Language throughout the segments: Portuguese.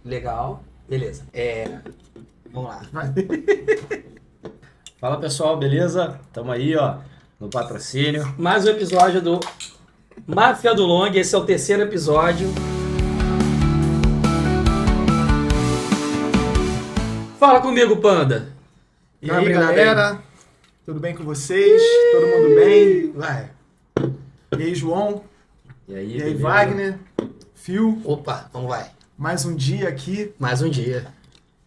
Legal. Beleza. Vamos lá. Vai. Fala pessoal, beleza? Tamo aí, ó, no patrocínio. Mais um episódio do Máfia do Long. Esse é o terceiro episódio. Fala comigo, Panda. E aí, galera? Tudo bem com vocês? Todo mundo bem? Vai. E aí, João? E aí, E aí, beleza? Wagner? Phil? Opa, vamos vai. Mais um dia aqui, Mais um dia.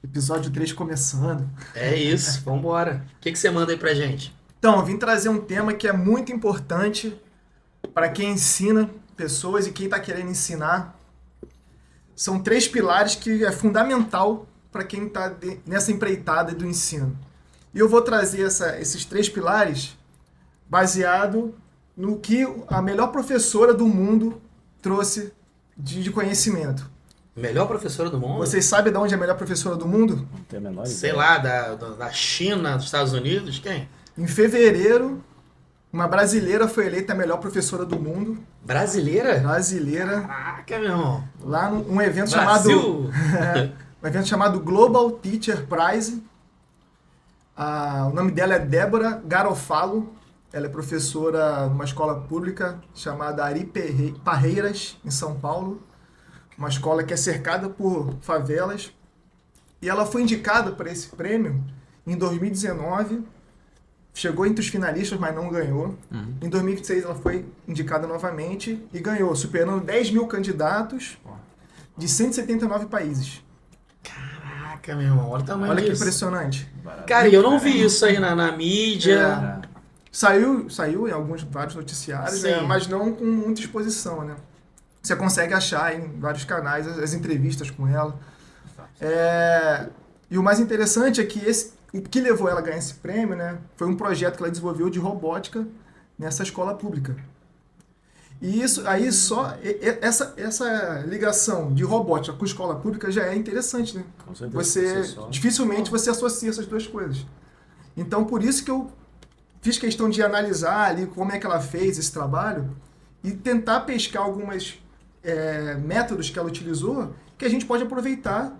episódio 3 começando. É isso, vambora. O que você manda aí pra gente? Então, eu vim trazer um tema que é muito importante para quem ensina pessoas e quem está querendo ensinar. São 3 pilares que é fundamental para quem está nessa empreitada do ensino. E eu vou trazer esses 3 pilares baseado no que a melhor professora do mundo trouxe de conhecimento. Melhor professora do mundo? Vocês sabem de onde é a melhor professora do mundo? Não tenho a menor Sei ideia. lá, da China, dos Estados Unidos, quem? Em fevereiro, uma brasileira foi eleita a melhor professora do mundo. Brasileira? Brasileira. Caraca, meu irmão. Lá num evento Brasil! um evento chamado Global Teacher Prize. O nome dela é Débora Garofalo. Ela é professora numa escola pública chamada Ari Parreiras, em São Paulo. Uma escola que é cercada por favelas. E ela foi indicada para esse prêmio em 2019. Chegou entre os finalistas, mas não ganhou. Em 2026 ela foi indicada novamente e ganhou, superando 10 mil candidatos de 179 países. Caraca, meu irmão, olha o tamanho Olha que disso. impressionante. Cara, e eu não vi isso aí na mídia. Saiu em vários noticiários, né, Sim. mas não com muita exposição, né? Você consegue achar em vários canais as entrevistas com ela. E o mais interessante é que o que levou ela a ganhar esse prêmio, né, foi um projeto que ela desenvolveu de robótica nessa escola pública. E isso aí essa ligação de robótica com escola pública já é interessante, né? Com certeza. Dificilmente você associa essas duas coisas. Então, por isso que eu fiz questão de analisar ali como é que ela fez esse trabalho e tentar pescar alguns métodos que ela utilizou que a gente pode aproveitar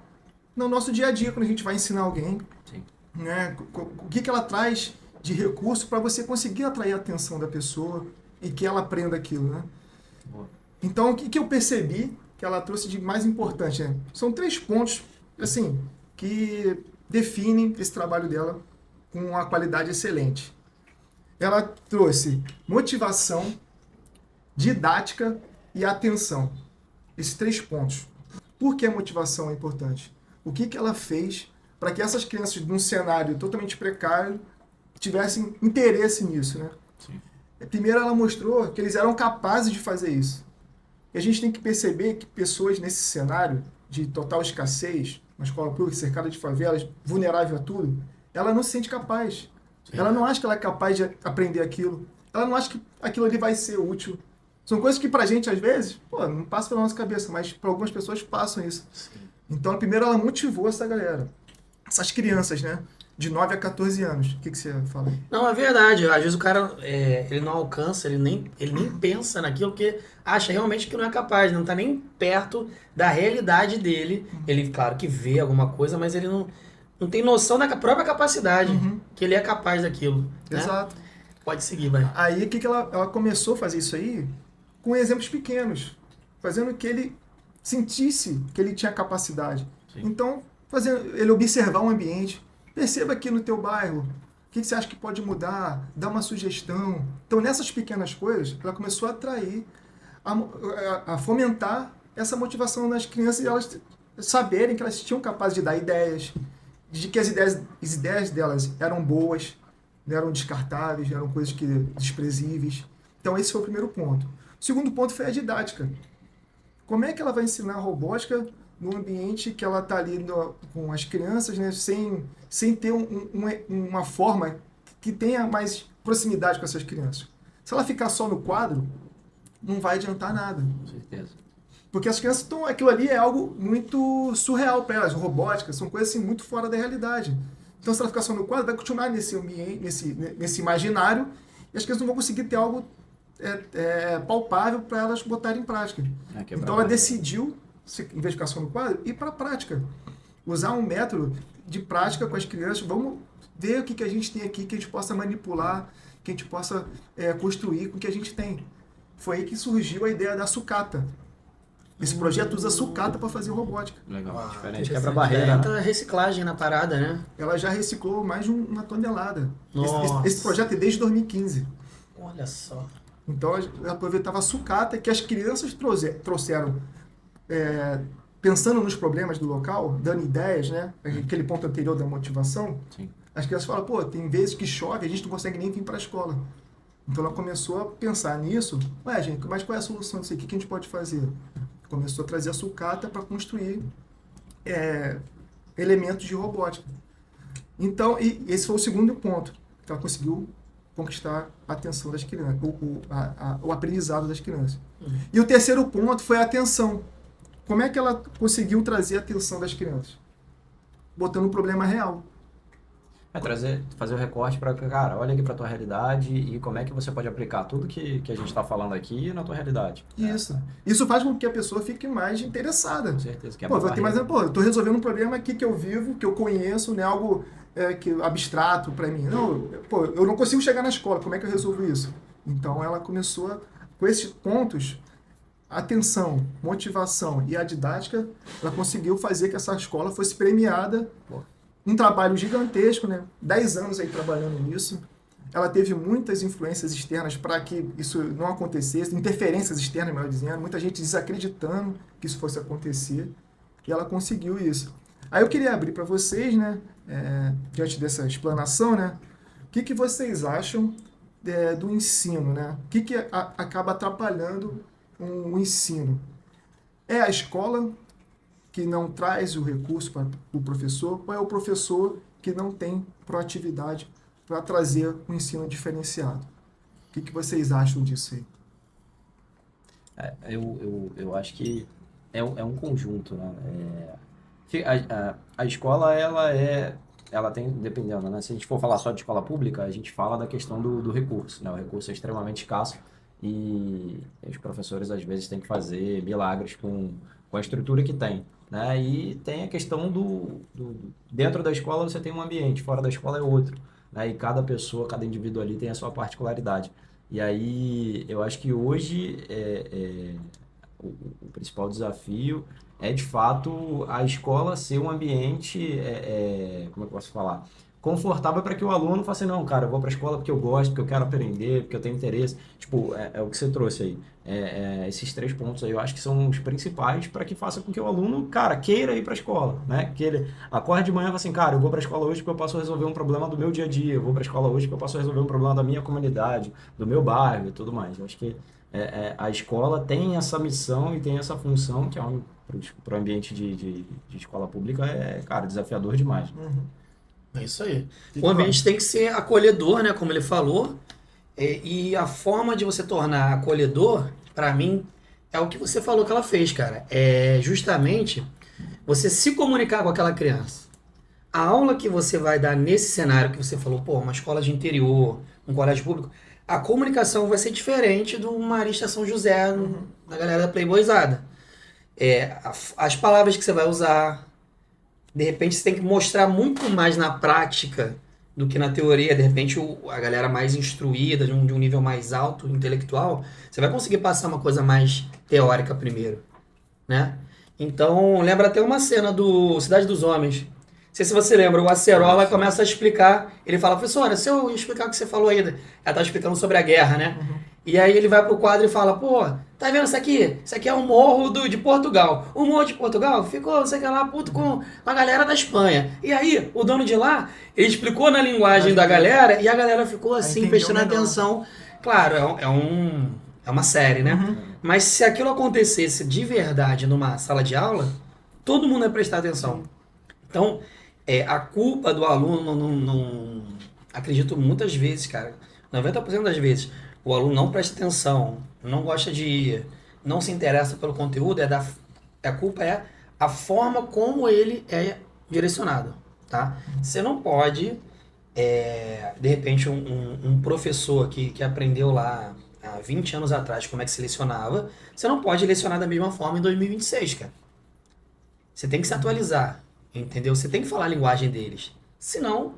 no nosso dia a dia, quando a gente vai ensinar alguém. Sim. Né? O que ela traz de recurso para você conseguir atrair a atenção da pessoa e que ela aprenda aquilo, né? Boa. Então, o que eu percebi que ela trouxe de mais importante, né? São 3 pontos, assim, que definem esse trabalho dela com uma qualidade excelente. Ela trouxe motivação, didática e atenção. Esses 3 pontos. Por que a motivação é importante? O que ela fez para que essas crianças, num cenário totalmente precário, tivessem interesse nisso, né? Sim. Primeiro, ela mostrou que eles eram capazes de fazer isso. E a gente tem que perceber que pessoas nesse cenário de total escassez, uma escola pública cercada de favelas, vulnerável a tudo, ela não se sente capaz. Sim. Ela não acha que ela é capaz de aprender aquilo. Ela não acha que aquilo ali vai ser útil. São coisas que pra gente, às vezes, não passa pela nossa cabeça, mas para algumas pessoas passam isso. Sim. Então, primeiro ela motivou essa galera. Essas crianças, né? De 9 a 14 anos. O que você fala aí? Não, é verdade. Às vezes o cara ele não alcança, ele nem pensa naquilo, porque acha realmente que não é capaz, não tá nem perto da realidade dele. Ele, claro, que vê alguma coisa, mas ele não tem noção da própria capacidade, que ele é capaz daquilo. Né? Exato. Pode seguir, vai. Aí, o que ela começou a fazer isso aí? Com exemplos pequenos. Fazendo que ele sentisse que ele tinha capacidade. Sim. Então, fazendo ele observar o ambiente. Perceba aqui no teu bairro. O que você acha que pode mudar? Dá uma sugestão. Então, nessas pequenas coisas, ela começou a atrair, a fomentar essa motivação nas crianças e elas saberem que elas tinham capaz de dar ideias, de que as ideias delas eram boas, não eram descartáveis, eram coisas desprezíveis. Então, esse foi o primeiro ponto. O segundo ponto foi a didática. Como é que ela vai ensinar robótica no ambiente que ela está ali com as crianças, né, sem ter uma forma que tenha mais proximidade com essas crianças? Se ela ficar só no quadro, não vai adiantar nada. Com certeza. Porque as crianças estão... Aquilo ali é algo muito surreal para elas. Robótica são coisas assim, muito fora da realidade. Então, se ela ficar só no quadro, vai continuar nesse ambiente, nesse imaginário, e as crianças não vão conseguir ter algo palpável para elas botarem em prática. Então, ela decidiu em vez de ficar só no quadro, ir para a prática. Usar um método de prática com as crianças. Vamos ver o que a gente tem aqui, que a gente possa manipular, que a gente possa construir com o que a gente tem. Foi aí que surgiu a ideia da sucata. Esse projeto usa sucata para fazer robótica. Legal, diferente, Interessante. quebra barreira, né? Muita reciclagem na parada, né? Ela já reciclou mais de uma tonelada. Nossa. Esse projeto é desde 2015. Olha só. Então, eu aproveitava a sucata que as crianças trouxeram, pensando nos problemas do local, dando ideias, né? Aquele ponto anterior da motivação. Sim. As crianças falam, pô, tem vezes que chove, a gente não consegue nem vir para a escola. Então, ela começou a pensar nisso. Ué, gente, mas qual é a solução disso aqui? O que a gente pode fazer? Começou a trazer a sucata para construir elementos de robótica. Então, esse foi o segundo ponto, que ela conseguiu conquistar a atenção das crianças, o aprendizado das crianças. E o terceiro ponto foi a atenção. Como é que ela conseguiu trazer a atenção das crianças? Botando um problema real. Fazer o recorte para, cara, olha aqui para tua realidade e como é que você pode aplicar tudo que a gente está falando aqui na tua realidade. Isso. Isso faz com que a pessoa fique mais interessada. Com certeza. Pô, eu tô resolvendo um problema aqui que eu vivo, que eu conheço, não é algo abstrato para mim. Não, pô, eu não consigo chegar na escola, como é que eu resolvo isso? Então ela começou, com esses pontos, atenção, motivação e a didática, ela conseguiu fazer que essa escola fosse premiada. Um trabalho gigantesco, né? 10 anos aí trabalhando nisso. Ela teve muitas influências externas para que isso não acontecesse, interferências externas, melhor dizendo, muita gente desacreditando que isso fosse acontecer, e ela conseguiu isso. Aí eu queria abrir para vocês, né, diante dessa explanação, né, o que vocês acham do ensino, né? O que acaba atrapalhando o ensino? É a escola que não traz o recurso para o professor, ou é o professor que não tem proatividade para trazer um ensino diferenciado? O que vocês acham disso aí? Eu acho que é um conjunto, né? A escola, ela tem, dependendo, né? Se a gente for falar só de escola pública, a gente fala da questão do recurso, né? O recurso é extremamente escasso e os professores, às vezes, têm que fazer milagres com a estrutura que tem, né? E tem a questão dentro da escola você tem um ambiente, fora da escola é outro, né? E cada pessoa, cada indivíduo ali tem a sua particularidade. E aí eu acho que hoje o principal desafio é de fato a escola ser um ambiente, como é que eu posso falar? Confortável para que o aluno fale assim, não, cara, eu vou para a escola porque eu gosto, porque eu quero aprender, porque eu tenho interesse. Tipo, é o que você trouxe aí. Esses 3 pontos aí eu acho que são os principais para que faça com que o aluno, cara, queira ir para a escola, né? Que ele acorde de manhã e fale assim, cara, eu vou para a escola hoje porque eu posso resolver um problema do meu dia a dia, eu vou para a escola hoje porque eu posso resolver um problema da minha comunidade, do meu bairro e tudo mais. Eu acho que a escola tem essa missão e tem essa função que para o ambiente de escola pública cara, desafiador demais. Uhum. É isso aí. O ambiente tem que ser acolhedor, né? Como ele falou. E a forma de você tornar acolhedor, para mim, é o que você falou que ela fez, cara. É justamente você se comunicar com aquela criança. A aula que você vai dar nesse cenário que você falou, pô, uma escola de interior, um colégio público, a comunicação vai ser diferente do Marista São José, da galera da Playboyzada. As palavras que você vai usar, de repente você tem que mostrar muito mais na prática do que na teoria. De repente a galera mais instruída, de um nível mais alto, intelectual, você vai conseguir passar uma coisa mais teórica primeiro, né? Então, lembra até uma cena do Cidade dos Homens. Não sei se você lembra, o Acerola começa a explicar, ele fala, professora, se eu explicar o que você falou aí, ela tá explicando sobre a guerra, né? E aí ele vai pro quadro e fala, pô, tá vendo isso aqui? Isso aqui é o Morro de Portugal. O Morro de Portugal ficou, não sei o que lá, puto com a galera da Espanha. E aí, o dono de lá, ele explicou na linguagem da galera e a galera ficou assim, prestando atenção. Claro, é uma série, né? Mas se aquilo acontecesse de verdade numa sala de aula, todo mundo ia prestar atenção. Então, a culpa do aluno, não acredito muitas vezes, cara, 90% das vezes, o aluno não presta atenção, não gosta de ir, não se interessa pelo conteúdo, a culpa é a forma como ele é direcionado, tá? Você não pode, de repente, um professor que aprendeu lá há 20 anos atrás como é que se lecionava, você não pode lecionar da mesma forma em 2026, cara. Você tem que se atualizar, entendeu? Você tem que falar a linguagem deles. Senão,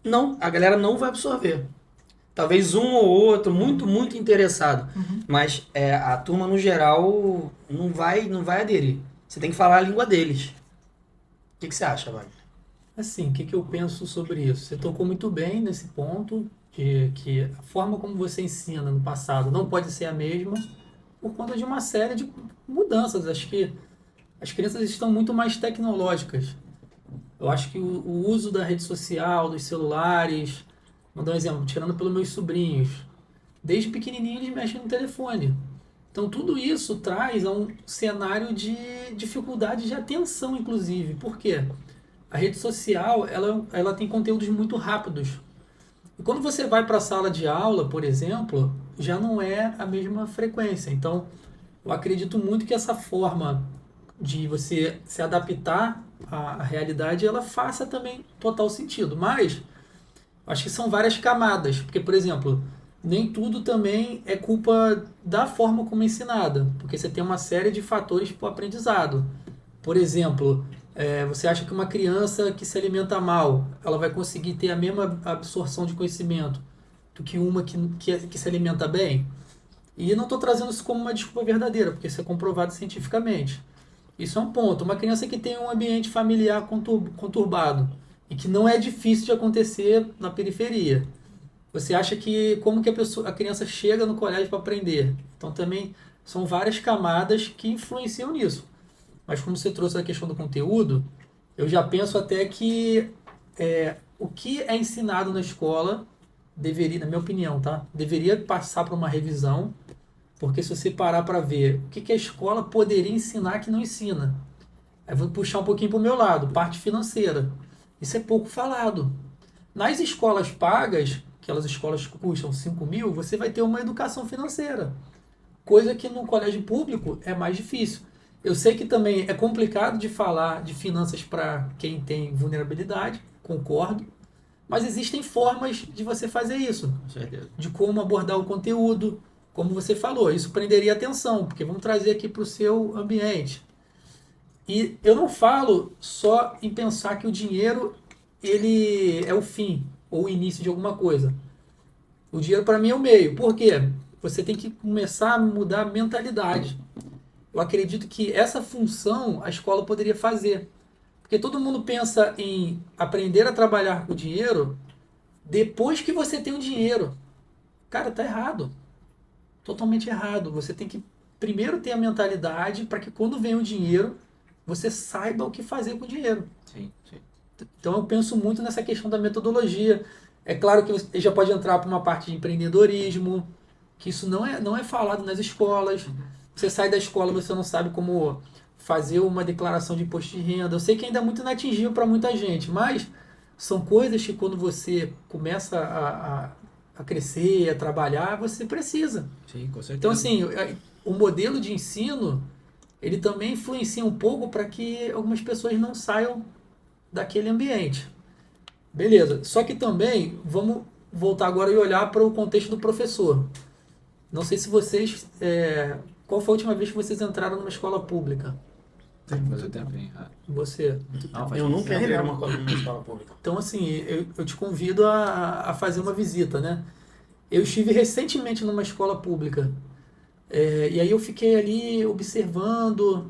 não, a galera não vai absorver. Talvez um ou outro, muito interessado. Mas a turma, no geral, não vai aderir. Você tem que falar a língua deles. O que você acha, Wagner? Assim, o que eu penso sobre isso? Você tocou muito bem nesse ponto de que a forma como você ensina no passado não pode ser a mesma por conta de uma série de mudanças. Acho que as crianças estão muito mais tecnológicas. Eu acho que o uso da rede social, dos celulares, vou dar um exemplo, tirando pelos meus sobrinhos, desde pequenininho eles mexem no telefone. Então tudo isso traz a um cenário de dificuldade de atenção, inclusive. Por quê? A rede social, ela tem conteúdos muito rápidos. E quando você vai para a sala de aula, por exemplo, já não é a mesma frequência. Então, eu acredito muito que essa forma de você se adaptar à realidade, ela faça também total sentido. Mas, acho que são várias camadas. Porque, por exemplo, nem tudo também é culpa da forma como é ensinada. Porque você tem uma série de fatores para o aprendizado. Por exemplo, você acha que uma criança que se alimenta mal, ela vai conseguir ter a mesma absorção de conhecimento do que uma que se alimenta bem? E eu não estou trazendo isso como uma desculpa verdadeira, porque isso é comprovado cientificamente. Isso é um ponto. Uma criança que tem um ambiente familiar conturbado e que não é difícil de acontecer na periferia. Você acha que como que a criança chega no colégio para aprender? Então também são várias camadas que influenciam nisso. Mas como você trouxe a questão do conteúdo, eu já penso até que o que é ensinado na escola deveria, na minha opinião, tá? Deveria passar para uma revisão, porque se você parar para ver o que a escola poderia ensinar que não ensina. Aí vou puxar um pouquinho para o meu lado, parte financeira. Isso é pouco falado. Nas escolas pagas, aquelas escolas que custam 5 mil, você vai ter uma educação financeira. Coisa que no colégio público é mais difícil. Eu sei que também é complicado de falar de finanças para quem tem vulnerabilidade, concordo, mas existem formas de você fazer isso. Com certeza. De como abordar o conteúdo, como você falou, isso prenderia atenção, porque vamos trazer aqui para o seu ambiente. E eu não falo só em pensar que o dinheiro ele é o fim ou o início de alguma coisa. O dinheiro para mim é o meio. Por quê? Você tem que começar a mudar a mentalidade. Eu acredito que essa função a escola poderia fazer. Porque todo mundo pensa em aprender a trabalhar com o dinheiro depois que você tem o dinheiro. Cara, tá errado. Totalmente errado. Você tem que primeiro ter a mentalidade para que quando vem o dinheiro, você saiba o que fazer com o dinheiro. Sim, sim. Então eu penso muito nessa questão da metodologia. É claro que você já pode entrar para uma parte de empreendedorismo, que isso não é falado nas escolas. Você sai da escola, você não sabe como fazer uma declaração de imposto de renda. Eu sei que ainda é muito inatingível para muita gente, mas são coisas que quando você começa a crescer, a trabalhar, você precisa. Sim, com certeza. Então, assim, o modelo de ensino, ele também influencia um pouco para que algumas pessoas não saiam daquele ambiente. Beleza. Só que também, vamos voltar agora e olhar para o contexto do professor. Não sei se vocês... qual foi a última vez que vocês entraram numa escola pública? Tem Faz muito o tempo, tempo. hein? Você. Não, faz Eu tempo. nunca entrei numa escola pública. Então, assim, eu te convido a fazer uma visita, né? Eu estive recentemente numa escola pública. E aí eu fiquei ali observando,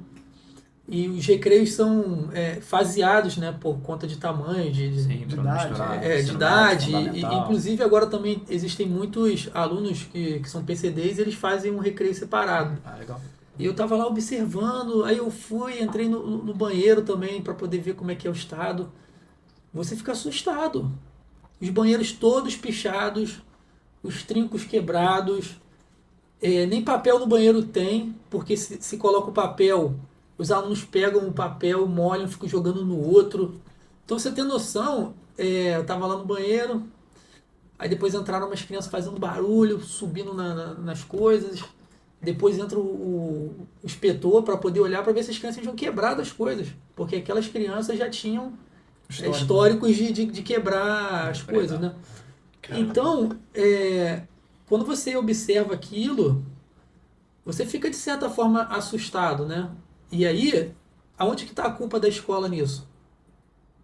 e os recreios são faseados, né? Por conta de tamanho, Sim, pra não idade, misturar de ensino idade. médio, E, fundamental. inclusive, agora também existem muitos alunos que são PCDs e eles fazem um recreio separado. Ah, legal. E eu tava lá observando, aí eu entrei no banheiro também para poder ver como é que é o estado. Você fica assustado. Os banheiros todos pichados, os trincos quebrados, nem papel no banheiro tem, porque se coloca o papel, os alunos pegam o papel, molham, ficam jogando no outro. Então você tem noção, eu tava lá no banheiro, aí depois entraram umas crianças fazendo barulho, subindo nas coisas. Depois entra o inspetor para poder olhar para ver se as crianças tinham quebrado as coisas. Porque aquelas crianças já tinham históricos de quebrar as coisas, né? Então, quando você observa aquilo, você fica de certa forma assustado, né? E aí, aonde que está a culpa da escola nisso?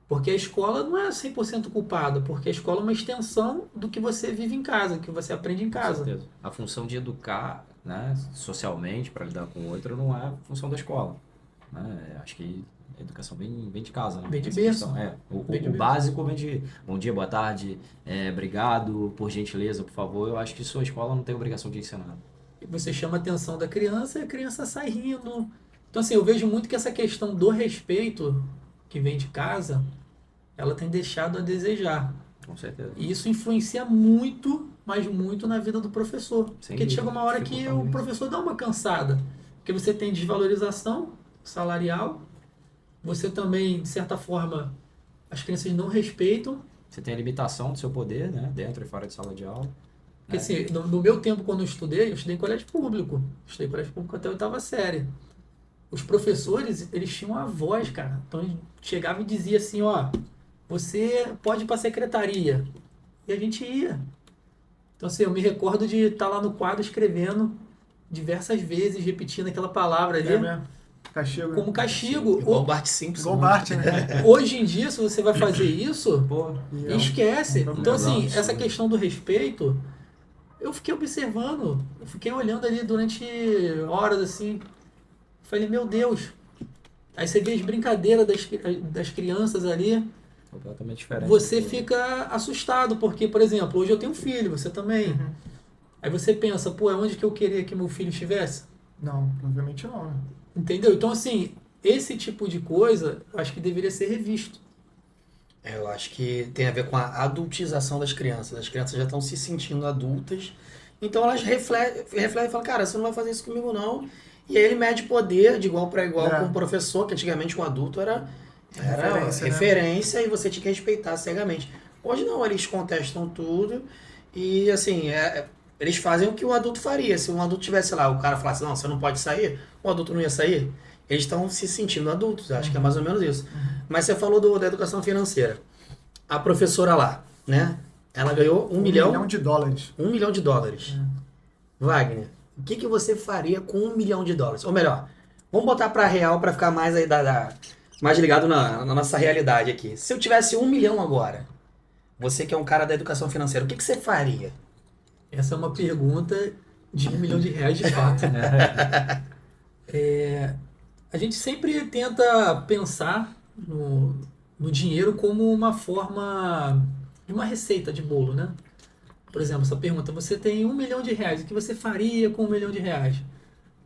Porque a escola não é 100% culpada, porque a escola é uma extensão do que você vive em casa, que você aprende em Com casa. certeza. A função de educar, né, socialmente para lidar com o outro não é a função da escola, né? Acho que a educação vem de casa, né? Vem de Essa berço. questão. O Vem de berço. básico vem de bom dia, boa tarde, obrigado, por gentileza, por favor. Eu acho que sua escola não tem obrigação de ensinar. Você chama a atenção da criança e a criança sai rindo. Então, assim, eu vejo muito que essa questão do respeito que vem de casa, ela tem deixado a desejar. Com certeza. E isso influencia muito, mas muito na vida do professor. Sem Porque dúvida, chega uma hora que o totalmente. professor dá uma cansada. Porque você tem desvalorização salarial, você também, de certa forma, as crianças não respeitam. Você tem a limitação do seu poder, né? Dentro e fora de sala de aula. Porque assim, no meu tempo, quando eu estudei em colégio público. Estudei em colégio público até a 8ª série. Os professores, eles tinham a voz, cara. Então, eles chegavam e diziam assim, ó, você pode ir para a secretaria. E a gente ia. Então, assim, eu me recordo de estar lá no quadro escrevendo diversas vezes, repetindo aquela palavra ali, mesmo. Castigo. como castigo. Igual o Bart Simpson. Igual o Bart, né? Hoje em dia, se você vai fazer isso, Pô, esquece. Não, Então, assim, absurdo. essa questão do respeito, eu fiquei observando, eu fiquei olhando ali durante horas, assim. Falei, meu Deus. Aí você vê as brincadeiras das crianças ali, completamente diferente. você do- fica assustado, porque, por exemplo, hoje eu tenho um filho, você também. Aí você pensa, pô, é onde que eu queria que meu filho estivesse? Não, obviamente não, né? Entendeu? Então, assim, esse tipo de coisa, eu acho que deveria ser revisto. Eu acho que tem a ver com a adultização das crianças. As crianças já estão se sentindo adultas. Então elas refletem e falam, cara, você não vai fazer isso comigo não. E aí ele mede poder de igual para igual É. com o professor, que antigamente um adulto era Referência, né? referência e você tinha que respeitar cegamente. Hoje não, eles contestam tudo e assim, eles fazem o que o adulto faria. Se um adulto tivesse lá, o cara falasse, não, você não pode sair, o adulto não ia sair. Eles estão se sentindo adultos, acho que é mais ou menos isso. Mas você falou da educação financeira. A professora lá, né? Ela ganhou $1 milhão, milhão de dólares. $1 milhão. Wagner, o que você faria com $1 milhão? Ou melhor, vamos botar para real para ficar mais aí mais ligado na nossa realidade aqui. Se eu tivesse 1 milhão agora, você que é um cara da educação financeira, o que você faria? Essa é uma pergunta de R$1 milhão de fato. A gente sempre tenta pensar no dinheiro como uma forma de uma receita de bolo, né? Por exemplo, essa pergunta, você tem R$1 milhão, o que você faria com R$1 milhão?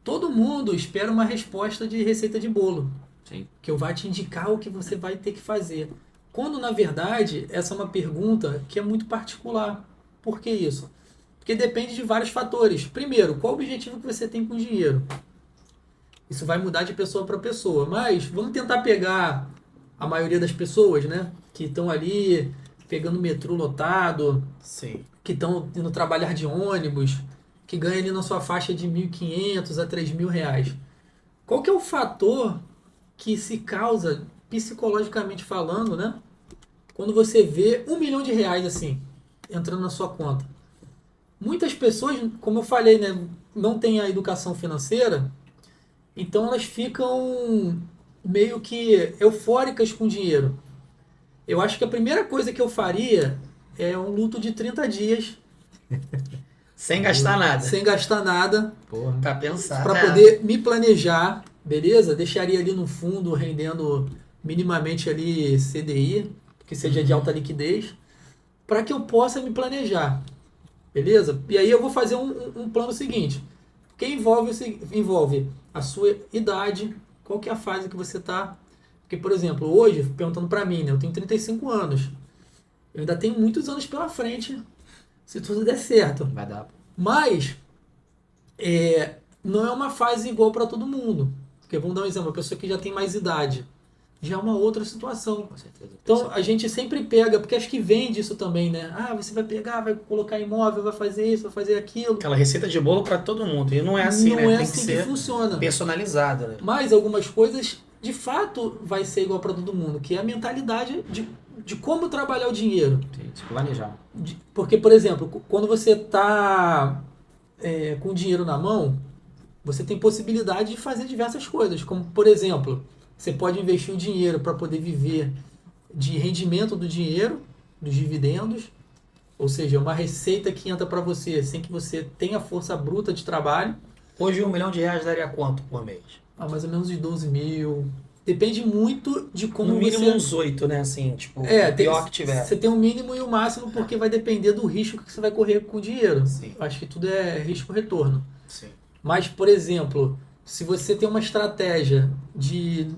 Todo mundo espera uma resposta de receita de bolo, Sim. que vai te indicar o que você vai ter que fazer. Quando, na verdade, essa é uma pergunta que é muito particular. Por que isso? Porque depende de vários fatores. Primeiro, qual o objetivo que você tem com o dinheiro? Isso vai mudar de pessoa para pessoa. Mas vamos tentar pegar a maioria das pessoas, né? Que estão ali pegando metrô lotado, Sim. que estão indo trabalhar de ônibus, que ganham ali na sua faixa de R$1.500 a R$3.000. Qual que é o fator que se causa, psicologicamente falando, né? Quando você vê R$1 milhão assim, entrando na sua conta. Muitas pessoas, como eu falei, né, não têm a educação financeira, então elas ficam meio que eufóricas com dinheiro. Eu acho que a primeira coisa que eu faria é um luto de 30 dias, Sem gastar nada. sem gastar nada, Porra. Pra pensar. para poder me planejar, beleza? Deixaria ali no fundo rendendo minimamente ali CDI, que seja de alta liquidez, para que eu possa me planejar, beleza? E aí eu vou fazer um plano seguinte, que envolve a sua idade, qual que é a fase que você está. Porque, por exemplo, hoje, perguntando para mim, né, eu tenho 35 anos, eu ainda tenho muitos anos pela frente, se tudo der certo. Vai dar. Mas não é uma fase igual para todo mundo. Porque vamos dar um exemplo, uma pessoa que já tem mais idade, já é uma outra situação. Com certeza. Então a gente sempre pega, porque acho que vende isso também, né? Ah, você vai pegar, vai colocar imóvel, vai fazer isso, vai fazer aquilo. Aquela receita de bolo pra todo mundo. E não é assim, não né? é Tem assim que que ser funciona. personalizado, né? Mas algumas coisas, de fato, vai ser igual para todo mundo, que é a mentalidade de como trabalhar o dinheiro. Sim, se planejar. Porque, por exemplo, quando você está com o dinheiro na mão, você tem possibilidade de fazer diversas coisas, como, por exemplo, Você pode investir o dinheiro para poder viver de rendimento do dinheiro, dos dividendos, ou seja, uma receita que entra para você sem que você tenha força bruta de trabalho. Hoje R$1 milhão daria quanto por mês? Mais ou menos de 12 mil. Depende muito de como No mínimo você... uns 8, né? Assim, tipo, pior que tiver. Você tem um mínimo e o máximo porque vai depender do risco que você vai correr com o dinheiro. Sim. Acho que tudo é risco-retorno. Sim. Mas, por exemplo, se você tem uma estratégia de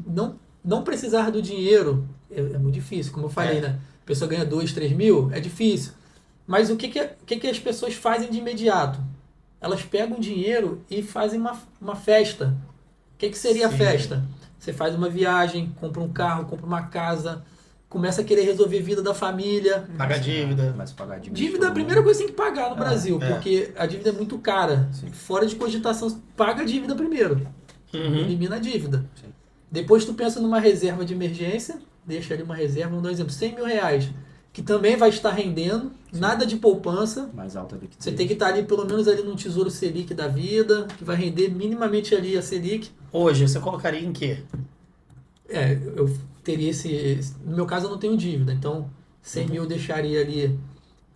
não precisar do dinheiro, é muito difícil, como eu falei, né? A pessoa ganha 2, 3 mil, é difícil. Mas o que as pessoas fazem de imediato? Elas pegam dinheiro e fazem uma festa. O que seria a festa? Você faz uma viagem, compra um carro, compra uma casa, começa a querer resolver a vida da família. Paga dívida. Começa a pagar Dívida é a primeira coisa que você tem que pagar no Brasil, é. porque a dívida é muito cara. Sim. Fora de cogitação, paga a dívida primeiro. Uhum. Elimina a dívida. Sim. Depois tu pensa numa reserva de emergência, deixa ali uma reserva, vamos dar um exemplo, R$100 mil, que também vai estar rendendo, nada de poupança. mais alta do que Você tem que estar ali, pelo menos ali num Tesouro Selic da vida, que vai render minimamente ali a Selic. Hoje, você colocaria em quê? Eu teria no meu caso eu não tenho dívida, então 100 mil eu deixaria ali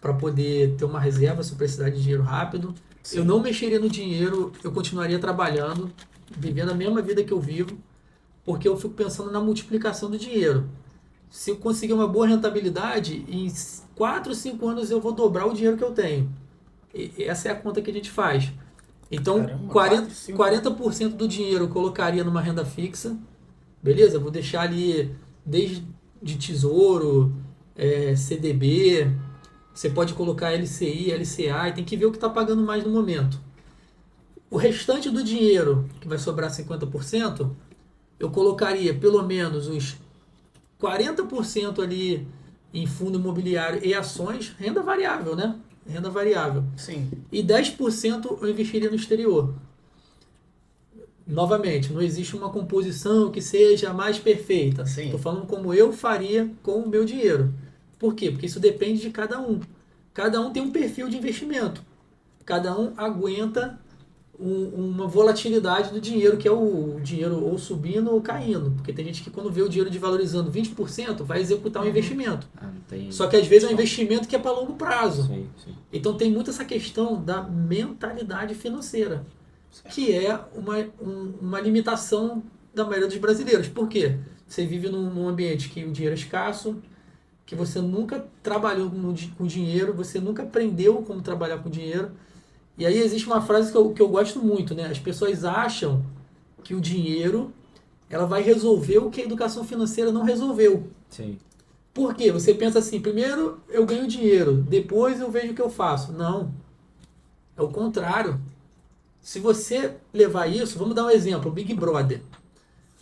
para poder ter uma reserva se eu precisar de dinheiro rápido. Sim. Eu não mexeria no dinheiro, eu continuaria trabalhando, vivendo a mesma vida que eu vivo, porque eu fico pensando na multiplicação do dinheiro. Se eu conseguir uma boa rentabilidade, em 4, 5 anos eu vou dobrar o dinheiro que eu tenho. E essa é a conta que a gente faz. Então, Caramba, 40% do dinheiro eu colocaria numa renda fixa. Beleza? Vou deixar ali desde de tesouro, CDB. Você pode colocar LCI, LCA e tem que ver o que está pagando mais no momento. O restante do dinheiro, que vai sobrar 50%, eu colocaria pelo menos uns 40% ali em fundo imobiliário e ações, renda variável, né? Renda variável. Sim. E 10% eu investiria no exterior. Novamente, não existe uma composição que seja a mais perfeita. Sim. Estou falando como eu faria com o meu dinheiro. Por quê? Porque isso depende de cada um. Cada um tem um perfil de investimento. Cada um aguenta uma volatilidade do dinheiro, que é o dinheiro ou subindo ou caindo. Porque tem gente que quando vê o dinheiro desvalorizando 20%, vai executar um investimento. Só que às vezes é um investimento que é para longo prazo. Sim, sim. Então tem muito essa questão da mentalidade financeira, que é uma limitação da maioria dos brasileiros. Por quê? Você vive num ambiente que o dinheiro é escasso, que você nunca trabalhou com dinheiro, você nunca aprendeu como trabalhar com dinheiro. E aí existe uma frase que eu gosto muito, né? As pessoas acham que o dinheiro ela vai resolver o que a educação financeira não resolveu. Sim. Por quê? Você pensa assim, primeiro eu ganho dinheiro, depois eu vejo o que eu faço. Não. É o contrário. Se você levar isso, vamos dar um exemplo, o Big Brother.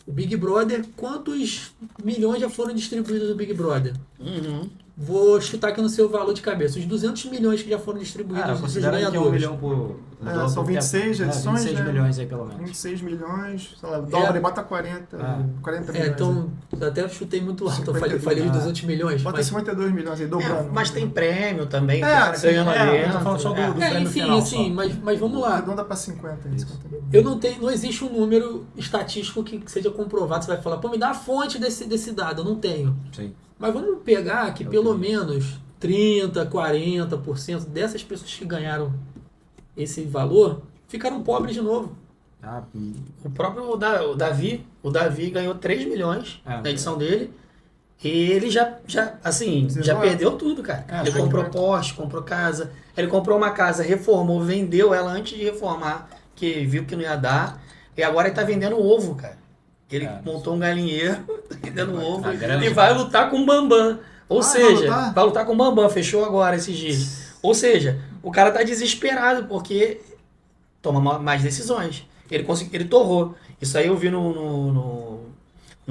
O Big Brother, quantos milhões já foram distribuídos no Big Brother? Uhum. Vou chutar aqui no seu valor de cabeça. Os 200 milhões que já foram distribuídos dos considera que é 1 ganhadores. milhão por... São 26 edições, 26 né? milhões aí, pelo menos. 26 milhões, sei lá, dobra e bota 40 milhões. Então, até até muito alto. Eu 52, falei os 200 milhões. Bota Mas, 52 milhões aí, dobrando. Mas tem prêmio também, É, que ganhando ali. eu tô falando só do prêmio enfim, final assim, só. mas vamos lá. Arredonda pra 50 aí, 50 milhões. Não existe um número estatístico que seja comprovado. Você vai falar, pô, me dá a fonte desse dado. Eu não tenho. Sim. Mas vamos pegar que pelo menos 30%, 40% dessas pessoas que ganharam esse valor ficaram pobres de novo. O próprio o Davi ganhou 3 milhões na edição dele. E ele já perdeu tudo, cara. Ele comprou Porsche, comprou casa. Ele comprou uma casa, reformou, vendeu ela antes de reformar, que viu que não ia dar. E agora ele tá vendendo ovo, cara. Ele montou um galinheiro, vendendo ovo, e vai lutar com o Bambam. Ou seja, vai lutar com o Bambam, fechou agora esses dias. Ou seja, o cara tá desesperado porque toma mais decisões. Ele torrou. Isso aí eu vi num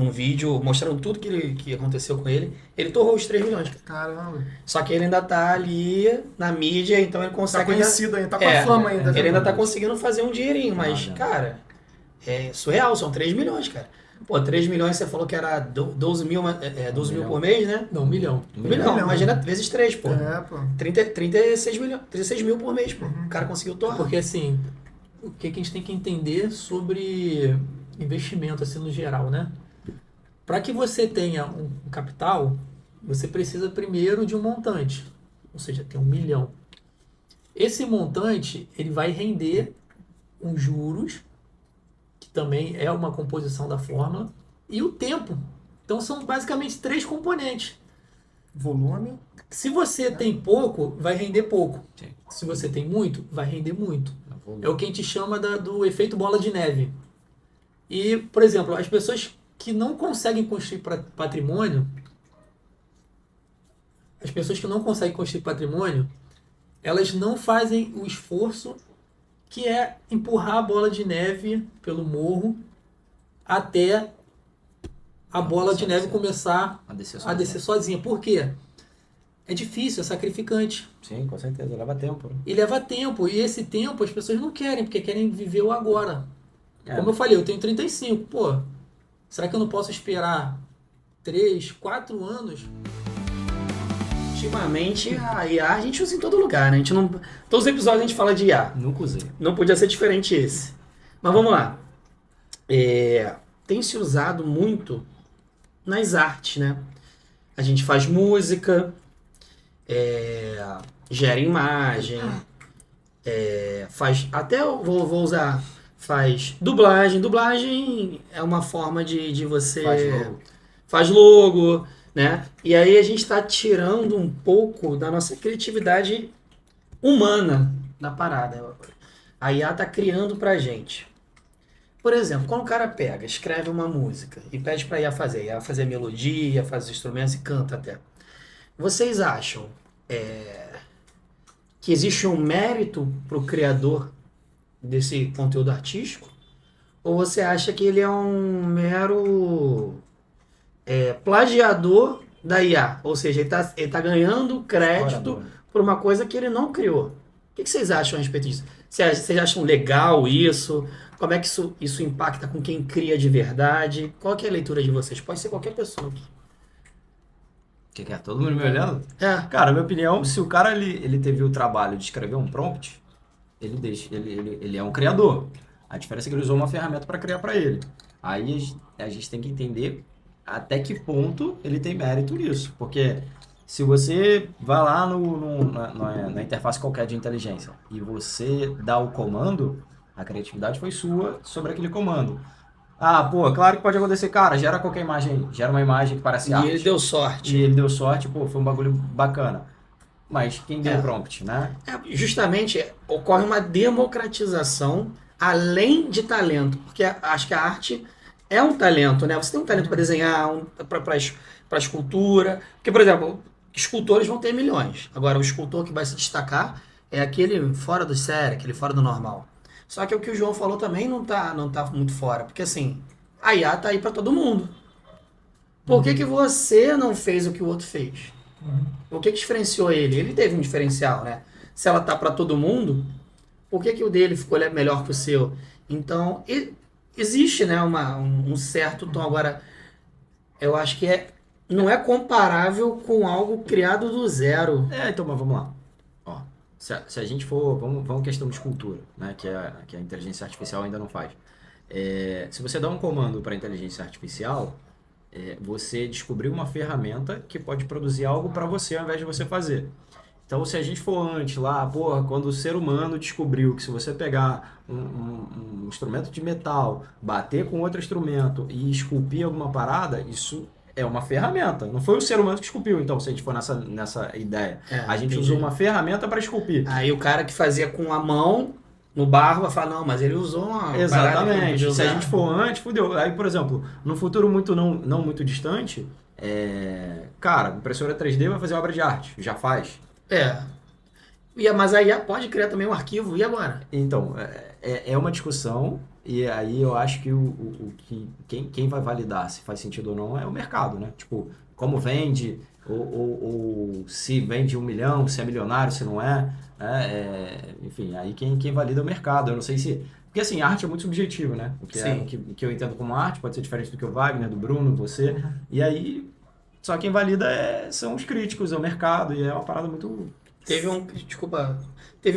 vídeo mostrando tudo que aconteceu com ele. Ele torrou os 3 milhões. Caramba. Só que ele ainda tá ali na mídia, então ele consegue... Tá conhecido ainda, tá com a fama ainda. Ele ainda tá conseguindo fazer um dinheirinho, mas, cara, é surreal, são 3 milhões, cara. Pô, 3 milhões você falou que era 12 mil por mês, né? Não, 1 milhão. 1 milhão, imagina vezes 3, pô. Pô. 36 mil por mês, pô. O cara conseguiu torrar. Porque assim, o que a gente tem que entender sobre investimento, assim, no geral, né? Para que você tenha um capital, você precisa primeiro de um montante, ou seja, tem 1 milhão. Esse montante ele vai render uns juros, que também é uma composição da fórmula, e o tempo. Então são basicamente 3 componentes. Volume. Se você tem pouco, vai render pouco. Sim. Se você tem muito, vai render muito. Volume. É o que a gente chama do efeito bola de neve. E, por exemplo, as pessoas que não conseguem construir patrimônio, elas não fazem o esforço que é empurrar a bola de neve pelo morro até a bola de neve começar a descer sozinha. Por quê? É difícil, é sacrificante. Sim, com certeza, leva tempo. Né? E leva tempo. E esse tempo as pessoas não querem, porque querem viver o agora. É. Como eu falei, eu tenho 35. Pô, será que eu não posso esperar 3, 4 anos? Ultimamente, a IA a gente usa em todo lugar, né? A gente não, todos os episódios a gente fala de IA. Nunca usei. Não podia ser diferente esse. Mas vamos lá. Tem se usado muito nas artes, né? A gente faz música, gera imagem, faz... Até eu vou usar... Faz dublagem. Dublagem é uma forma de você... Faz logo, né? E aí a gente está tirando um pouco da nossa criatividade humana da parada. A IA está criando pra gente. Por exemplo, quando o cara pega, escreve uma música e pede pra IA fazer a melodia, faz os instrumentos e canta até. Vocês acham que existe um mérito pro criador desse conteúdo artístico? Ou você acha que ele é um mero plagiador da IA? Ou seja, ele tá ganhando crédito por uma coisa que ele não criou. O que vocês acham a respeito disso? Vocês acham legal isso? Como é que isso impacta com quem cria de verdade? Qual que é a leitura de vocês? Pode ser qualquer pessoa aqui. Que é? Todo mundo me olhando? É. Cara, na minha opinião, se o cara ele teve o trabalho de escrever um prompt, ele é um criador. A diferença é que ele usou uma ferramenta para criar para ele. Aí a gente tem que entender até que ponto ele tem mérito nisso. Porque se você vai lá na interface qualquer de inteligência e você dá o comando, a criatividade foi sua sobre aquele comando. Ah, pô, claro que pode acontecer, cara, gera qualquer imagem aí, gera uma imagem que parece arte. E ele deu sorte. E ele deu sorte, pô, foi um bagulho bacana. Mas quem deu o prompt, né? Justamente, ocorre uma democratização além de talento. Porque acho que a arte é um talento, né? Você tem um talento para desenhar, para escultura. Porque, por exemplo, escultores vão ter milhões. Agora, o escultor que vai se destacar é aquele fora do sério, aquele fora do normal. Só que o que o João falou também não tá muito fora. Porque, assim, a IA tá aí para todo mundo. Por que você não fez o que o outro fez? O que diferenciou ele? Ele teve um diferencial, né? Se ela tá para todo mundo, por que o dele ficou melhor que o seu? Então, existe, né, um certo tom. Agora, eu acho que não é comparável com algo criado do zero. Então, mas vamos lá. Ó, se a gente for... Vamos questão de escultura, né? Que a inteligência artificial ainda não faz. Se você dá um comando para a inteligência artificial, você descobriu uma ferramenta que pode produzir algo para você ao invés de você fazer. Então, se a gente for antes lá, porra, quando o ser humano descobriu que se você pegar um instrumento de metal, bater com outro instrumento e esculpir alguma parada, isso é uma ferramenta. Não foi o ser humano que esculpiu, então, se a gente for nessa ideia. A gente usou uma ferramenta para esculpir. Aí o cara que fazia com a mão no barro vai falar, não, mas ele usou uma... Exatamente. Se a gente for antes, fudeu. Aí, por exemplo, no futuro não muito distante, cara, impressora 3D vai fazer obra de arte. Já faz. Mas a IA pode criar também um arquivo, e agora? Então, é uma discussão, e aí eu acho que quem vai validar se faz sentido ou não é o mercado, né? Tipo, como vende, ou se vende 1 milhão, se é milionário, se não é. Enfim, aí quem valida é o mercado. Eu não sei se... Porque assim, arte é muito subjetivo, né? O que eu entendo como arte pode ser diferente do que o Wagner, do Bruno, você. E aí... Só quem valida são os críticos, é o mercado, e é uma parada muito... Teve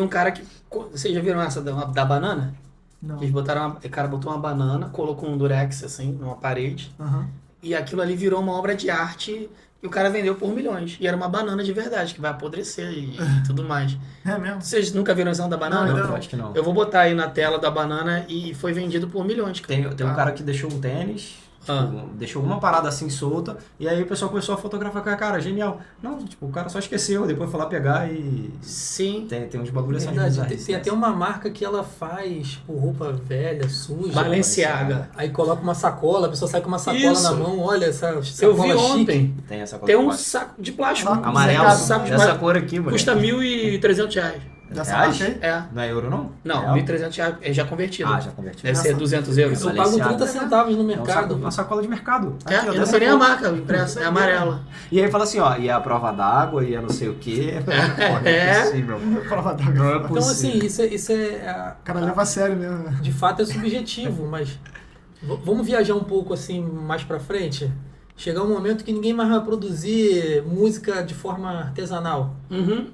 um cara que... Vocês já viram essa da banana? Não. Eles botaram o cara botou uma banana, colocou um durex assim, numa parede, e aquilo ali virou uma obra de arte e o cara vendeu por milhões. E era uma banana de verdade, que vai apodrecer e tudo mais. É mesmo? Vocês nunca viram a visão da banana? Não, Eu acho que não. Eu vou botar aí na tela da banana e foi vendido por milhões. Cara. Tem um cara que deixou um tênis, tipo, deixou alguma parada assim solta, e aí o pessoal começou a fotografar com a cara, genial. Não, tipo, o cara só esqueceu, depois foi lá pegar e... Sim. Tem uns bagulhos assim. Verdade, tem até uma marca que ela faz, tipo, roupa velha, suja. Balenciaga. Aí coloca uma sacola, a pessoa sai com uma sacola Isso. na mão, olha essa Eu sacola vi chique. ontem. Tem essa coisa. Tem um saco de plástico. Amarelo, Um saco de dessa plástico. cor aqui, mano. Custa R$1.300. Dessa Reais? marca aí? É. Não é euro, não? Não, Real? R$1.300 é já convertido. Ah, já converti. Deve ser 200 euros. Eu pago Balenciaga. 30 centavos no É mercado. uma sacola de mercado. É, Aqui, ó, eu não dessa sei nem a cor. marca impressa, é amarela. E aí fala assim, ó, e é a prova d'água, e é não sei o quê. Pô, não é possível. Prova Não d'água. é Então, possível. assim, isso é O cara leva a sério mesmo. de fato é subjetivo, mas vamos viajar um pouco assim mais pra frente. Chegar um momento que ninguém mais vai produzir música de forma artesanal. Uhum.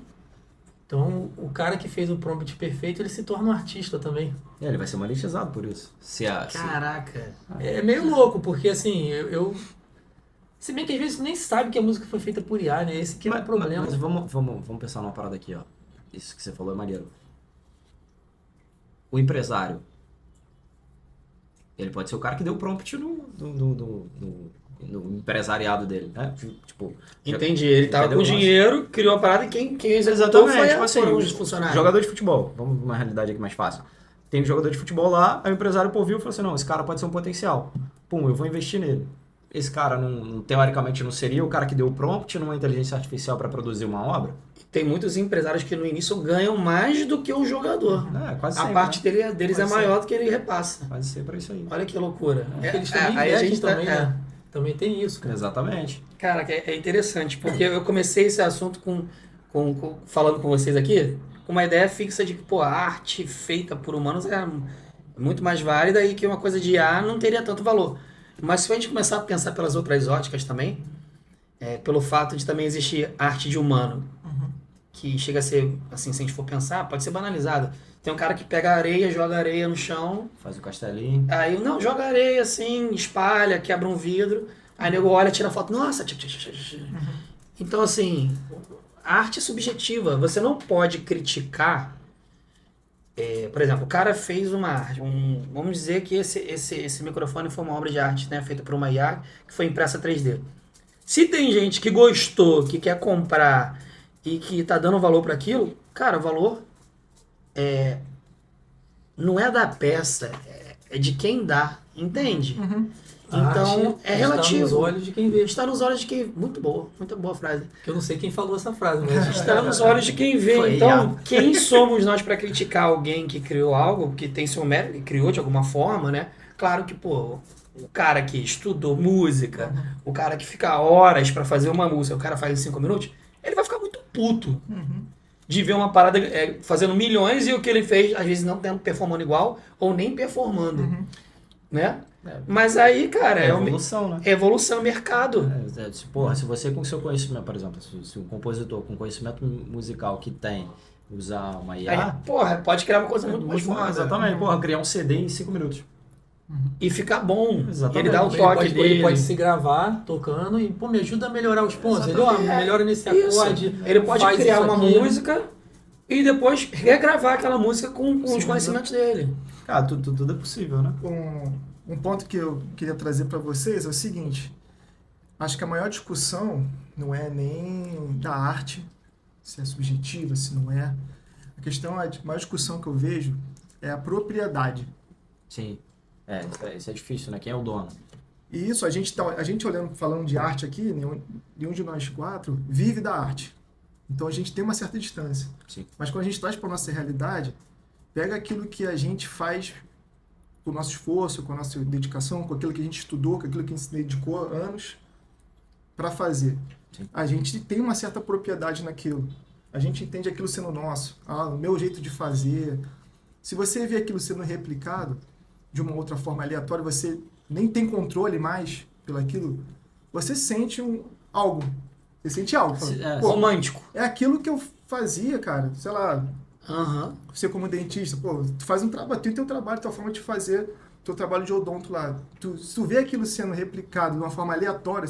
Então, o cara que fez o prompt perfeito, ele se torna um artista também. Ele vai ser monetizado por isso. Se Caraca. É meio louco, porque assim, se bem que às vezes nem sabe que a música foi feita por IA, né? Esse que é o problema. Mas vamos pensar numa parada aqui, ó. Isso que você falou é maneiro. O empresário, ele pode ser o cara que deu o prompt no empresariado dele, né? Tipo, Entendi. Ele tava Entendeu? com dinheiro, criou a parada e quem executou foi tipo assim, foram os funcionários. jogador de futebol, vamos numa realidade aqui mais fácil. Tem um jogador de futebol lá, aí o empresário viu e falou assim, não, esse cara pode ser um potencial. Pum, eu vou investir nele. Esse cara, teoricamente, não seria o cara que deu o prompt numa inteligência artificial para produzir uma obra? Tem muitos empresários que no início ganham mais do que o jogador. É, quase A sempre, parte né? deles Pode é maior do que ele repassa. Pode ser para isso aí. Olha que loucura. Porque eles também aí a investem gente também, tá, né? Também tem isso, cara. Exatamente. Cara, é interessante, porque eu comecei esse assunto falando com vocês aqui, com uma ideia fixa de que, pô, a arte feita por humanos é muito mais válida e que uma coisa de IA não teria tanto valor. Mas se a gente começar a pensar pelas outras óticas também, pelo fato de também existir arte de humano, que chega a ser, assim, se a gente for pensar, pode ser banalizado. Tem um cara que pega areia, joga areia no chão, Faz o castelinho. aí, não, joga areia assim, espalha, quebra um vidro, aí o nego olha, tira foto, nossa, Então, assim, a arte é subjetiva, você não pode criticar, por exemplo, o cara fez uma arte, vamos dizer que esse microfone foi uma obra de arte, né, feita por uma IA, que foi impressa 3D. Se tem gente que gostou, que quer comprar e que tá dando valor para aquilo, cara, o valor não é da peça, é de quem dá, entende? A Então, arte é relativo. Está nos olhos de quem vê. Está nos olhos de quem... Muito boa frase. Que eu não sei quem falou essa frase, mas Está nos olhos de quem vê. Foi Então, IA. quem somos nós para criticar alguém que criou algo, que tem seu mérito, que criou de alguma forma, né? Claro que, pô, o cara que estudou música, o cara que fica horas para fazer uma música, o cara faz em 5 minutos, ele vai ficar muito puto de ver uma parada fazendo milhões e o que ele fez, às vezes, não tendo performando igual ou nem performando, né? Mas aí, cara, É evolução, né? é evolução, mercado. Porra, se você com seu conhecimento, por exemplo, se um compositor com conhecimento musical que tem usar uma IA... Aí, porra, pode criar uma coisa muito mais foda. Exatamente, porra, criar um CD em 5 minutos. E ficar bom. Exatamente. Ele dá o ele toque pode, dele. ele pode se gravar tocando e, pô, me ajuda a melhorar os pontos. Ele, ó, melhora nesse Isso. acorde. Ele pode faz criar isso uma aqui. música e depois regravar aquela música com os conhecimentos dele. Cara, tudo é possível, né? Um ponto que eu queria trazer para vocês é o seguinte. Acho que a maior discussão não é nem da arte, se é subjetiva, se não é. A maior discussão que eu vejo é a propriedade. Sim. Isso é difícil, né? Quem é o dono? E isso, a gente olhando, falando de arte aqui, nenhum de nós 4 vive da arte. Então a gente tem uma certa distância. Sim. Mas quando a gente traz para a nossa realidade, pega aquilo que a gente faz com o nosso esforço, com a nossa dedicação, com aquilo que a gente estudou, com aquilo que a gente se dedicou anos para fazer. Sim. A gente tem uma certa propriedade naquilo. A gente entende aquilo sendo nosso. O meu jeito de fazer. Se você vê aquilo sendo replicado de uma outra forma aleatória, você nem tem controle mais pelaquilo, você sente algo. Você sente algo. Fala, pô, Romântico. é aquilo que eu fazia, cara. Sei lá, Aham. você como dentista, pô, tu faz um trabalho, tu tem teu trabalho, tua forma de fazer, teu trabalho de odonto lá, se tu vê aquilo sendo replicado de uma forma aleatória,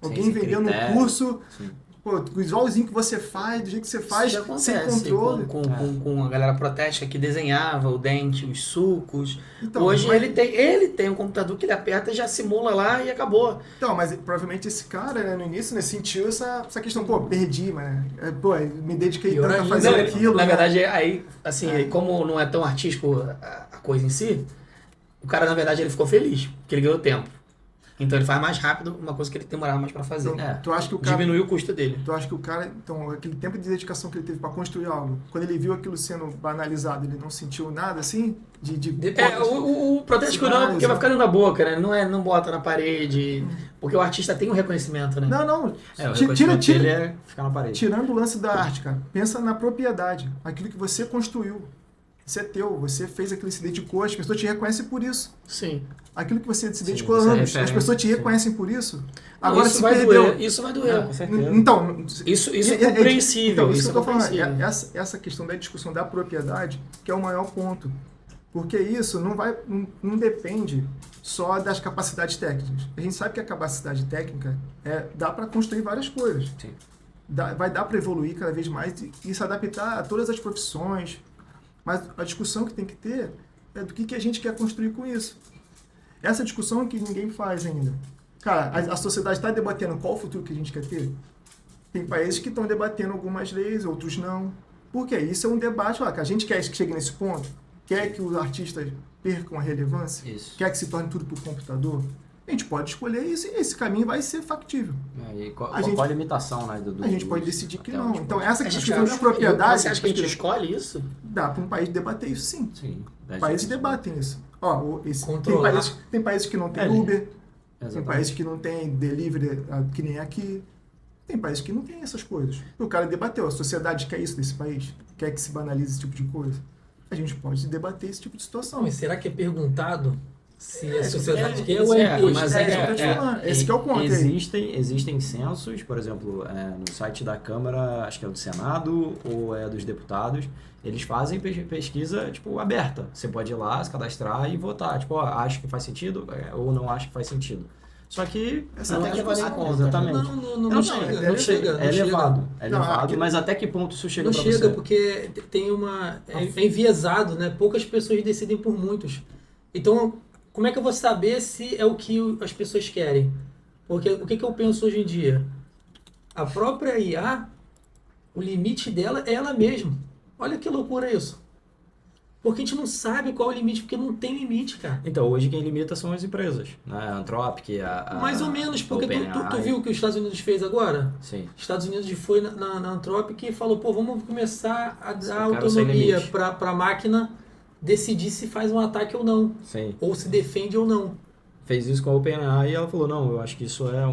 alguém sem vendendo um critério. curso, Sim. pô, igualzinho que você faz, do jeito que você faz, Isso já sem acontece controle. com a galera protética que desenhava o dente, os sulcos. Então, Hoje mas- ele tem um computador que ele aperta e já simula lá e acabou. Então, mas provavelmente esse cara, né, no início, né, sentiu essa questão, pô, perdi, mas, pô, me dediquei Pior tanto a ainda, fazer né? aquilo. Na né? verdade, aí, assim, como não é tão artístico a coisa em si, o cara, na verdade, ele ficou feliz, porque ele ganhou tempo. Então ele faz mais rápido uma coisa que ele demorava mais pra fazer. Então, tu acha que o cara... Diminuiu o custo dele. Tu acha que o cara, então, aquele tempo de dedicação que ele teve para construir algo, quando ele viu aquilo sendo banalizado, ele não sentiu nada assim? O protético não, porque vai ficar dentro da boca, né? Não bota na parede. Porque o artista tem um reconhecimento, né? Não. O Tira, reconhecimento dele é ficar na parede. tirando o lance da arte, cara. Pensa na propriedade. Aquilo que você construiu. Isso é teu. Você fez aquilo, se dedicou. As pessoas te reconhecem por isso. Sim. Aquilo que você se Sim, dedicou isso é anos. As referência, pessoas te sim. reconhecem por isso. Não, Agora isso se vai perdeu. doer. Isso vai doer. Com certeza. Então, Isso é então, compreensível. isso Isso que é eu tô falando. compreensível. Essa questão da discussão da propriedade que é o maior ponto. Porque isso não depende só das capacidades técnicas. A gente sabe que a capacidade técnica dá para construir várias coisas. Sim. Vai dar para evoluir cada vez mais e se adaptar a todas as profissões. Mas a discussão que tem que ter é do que a gente quer construir com isso. Essa discussão é que ninguém faz ainda. Cara, a sociedade está debatendo qual o futuro que a gente quer ter. Tem países que estão debatendo algumas leis, outros não. Por quê? Isso é um debate. Que a gente quer que chegue nesse ponto. Quer que os artistas percam a relevância? Isso. Quer que se torne tudo por computador? A gente pode escolher isso e esse caminho vai ser factível. E qual A gente- a limitação, né? A gente pode decidir que até não. onde Então, pode- essa A gente questão de acha- propriedade, Você acha que a gente escolhe isso? dá para um país debater isso sim. Sim. Países debatem isso. Tem Controlar. países que não tem É, Uber, tem Exatamente. países que não tem delivery, que nem aqui. Tem países que não tem essas coisas. O cara debateu, a sociedade quer isso nesse país? Quer que se banalize esse tipo de coisa? A gente pode debater esse tipo de situação. Mas será que é perguntado se a sociedade é, quer ou é imposto? mas isso que eu tô te falando. Esse que é o ponto aí. Existem censos, por exemplo, no site da Câmara, acho que é do Senado ou é dos deputados, eles fazem pesquisa, tipo, aberta. Você pode ir lá, se cadastrar e votar. Tipo, acho que faz sentido ou não acho que faz sentido. Só que... Essa Não é a tem que levar em discussão. conta. Exatamente. Não chega, não chega. É elevado, Não, aqui- mas até que ponto isso chega Não pra chega, você? porque tem uma... É enviesado, né? Poucas pessoas decidem por muitos. Então, como é que eu vou saber se é o que as pessoas querem? Porque o que eu penso hoje em dia? A própria IA, o limite dela é ela mesma. Olha que loucura isso. Porque a gente não sabe qual é o limite, porque não tem limite, cara. Então, hoje quem limita são as empresas, né? A Anthropic, Mais ou menos, porque tu OpenAI. viu o que os Estados Unidos fez agora? Sim. Estados Unidos foi na Anthropic e falou, pô, vamos começar a dar Eu quero sem autonomia limite. para a máquina decidir se faz um ataque ou não, Sim. ou se defende ou não. Fez isso com a OpenAI e ela falou, não, eu acho que isso é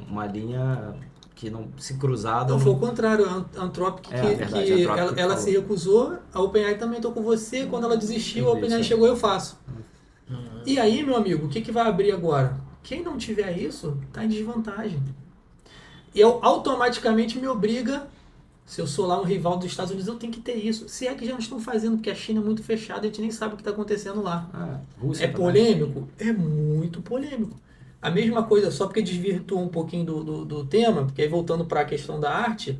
uma linha que não se cruzada... Então foi o contrário, a Anthropic, É, a verdade, a Anthropic ela falou. se recusou, a OpenAI também estou com você, quando ela desistiu, a Isso, OpenAI é. chegou, eu faço. E aí, meu amigo, o que vai abrir agora? Quem não tiver isso, está em desvantagem. E eu automaticamente me obriga, se eu sou lá um rival dos Estados Unidos, eu tenho que ter isso. Se é que já não estão fazendo, porque a China é muito fechada, a gente nem sabe o que está acontecendo lá. Rússia É também. polêmico? É muito polêmico. A mesma coisa, só porque desvirtuou um pouquinho do tema, porque aí voltando para a questão da arte,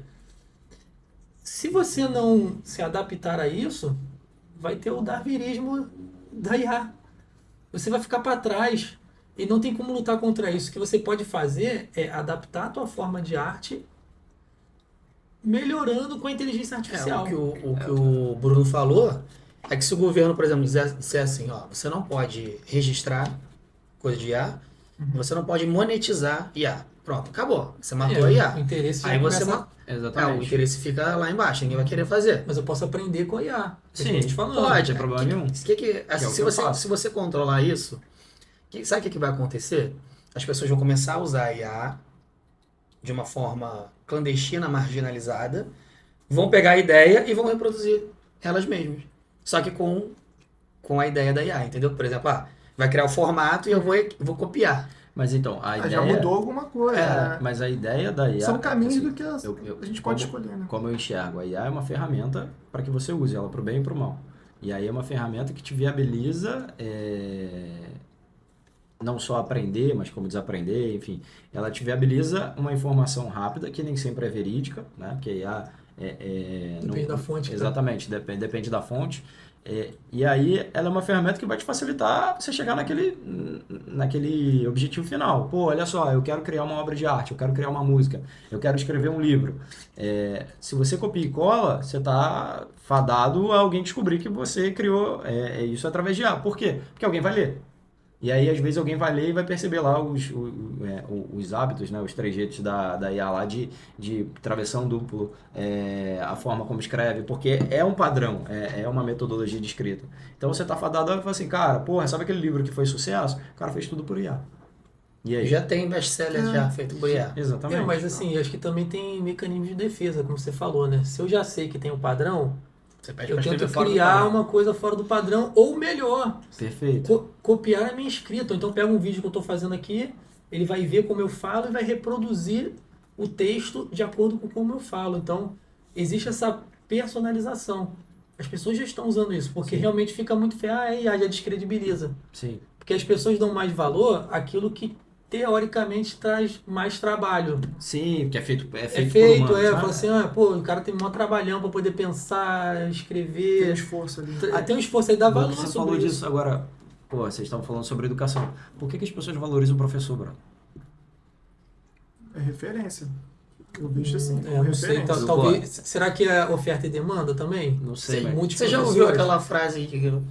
se você não se adaptar a isso, vai ter o darwinismo da IA. Você vai ficar para trás e não tem como lutar contra isso. O que você pode fazer é adaptar a tua forma de arte melhorando com a inteligência artificial. O que o Bruno falou é que se o governo, por exemplo, disser assim, ó, você não pode registrar coisa de IA, você não pode monetizar IA. Pronto, acabou. Você matou a O IA. interesse Aí já você começa- o Exatamente. interesse fica lá embaixo, ninguém vai querer fazer. Mas eu posso aprender com a IA. Sim, te falando. Pode, tem problema nenhum. assim, é o se, que eu você, faço. se você controlar isso, sabe o que vai acontecer? As pessoas vão começar a usar a IA de uma forma clandestina, marginalizada, vão pegar a ideia e vão reproduzir elas mesmas. Só que com a ideia da IA, entendeu? Por exemplo, vai criar o formato e eu vou copiar. Mas então, a ideia... Já mudou alguma coisa. né? Mas a ideia da IA... São caminhos assim, do que a gente pode escolher. Né? Como eu enxergo, a IA é uma ferramenta para que você use ela para o bem e para o mal. E aí é uma ferramenta que te viabiliza não só aprender, mas como desaprender, enfim. Ela te viabiliza uma informação rápida, que nem sempre é verídica, né? Porque aí Depende da fonte. exatamente, depende da fonte. E aí ela é uma ferramenta que vai te facilitar você chegar naquele objetivo final. Pô, olha só, eu quero criar uma obra de arte, eu quero criar uma música, eu quero escrever um livro. Se você copia e cola, você está fadado a alguém descobrir que você criou isso através de IA. Por quê? Porque alguém vai ler. E aí, às vezes, alguém vai ler e vai perceber lá os hábitos, né? Os trejeitos da IA lá de travessão duplo, a forma como escreve, porque é um padrão, é uma metodologia de escrita. Então, você tá fadado a falar assim, cara, porra, sabe aquele livro que foi sucesso? O cara fez tudo por IA. E aí? Já tem best-seller já feito por IA. Exatamente. Mas assim, acho que também tem mecanismos de defesa, como você falou, né? Se eu já sei que tem um padrão, Você pede eu pra tento escrever fora do criar padrão. uma coisa fora do padrão, ou melhor, Perfeito. copiar a minha escrita. Ou então pega um vídeo que eu estou fazendo aqui, ele vai ver como eu falo e vai reproduzir o texto de acordo com como eu falo. Então, existe essa personalização. As pessoas já estão usando isso, porque realmente fica muito feio, já descredibiliza. Sim. Porque as pessoas dão mais valor àquilo que teoricamente traz mais trabalho. Sim, porque é feito por humanos, Fala assim, o cara tem um maior trabalhão para poder pensar, Tem um escrever. esforço ali. Tem um esforço aí, dá Bom, valor você sobre falou isso. disso agora. Pô, vocês estão falando sobre educação. Por que as pessoas valorizam o professor, Bruno? É referência. Eu vejo assim, como Não sei, referência. talvez. Será que é oferta e demanda também? Não sei, Sim. mas... Muitos Você já ouviu professores. aquela frase que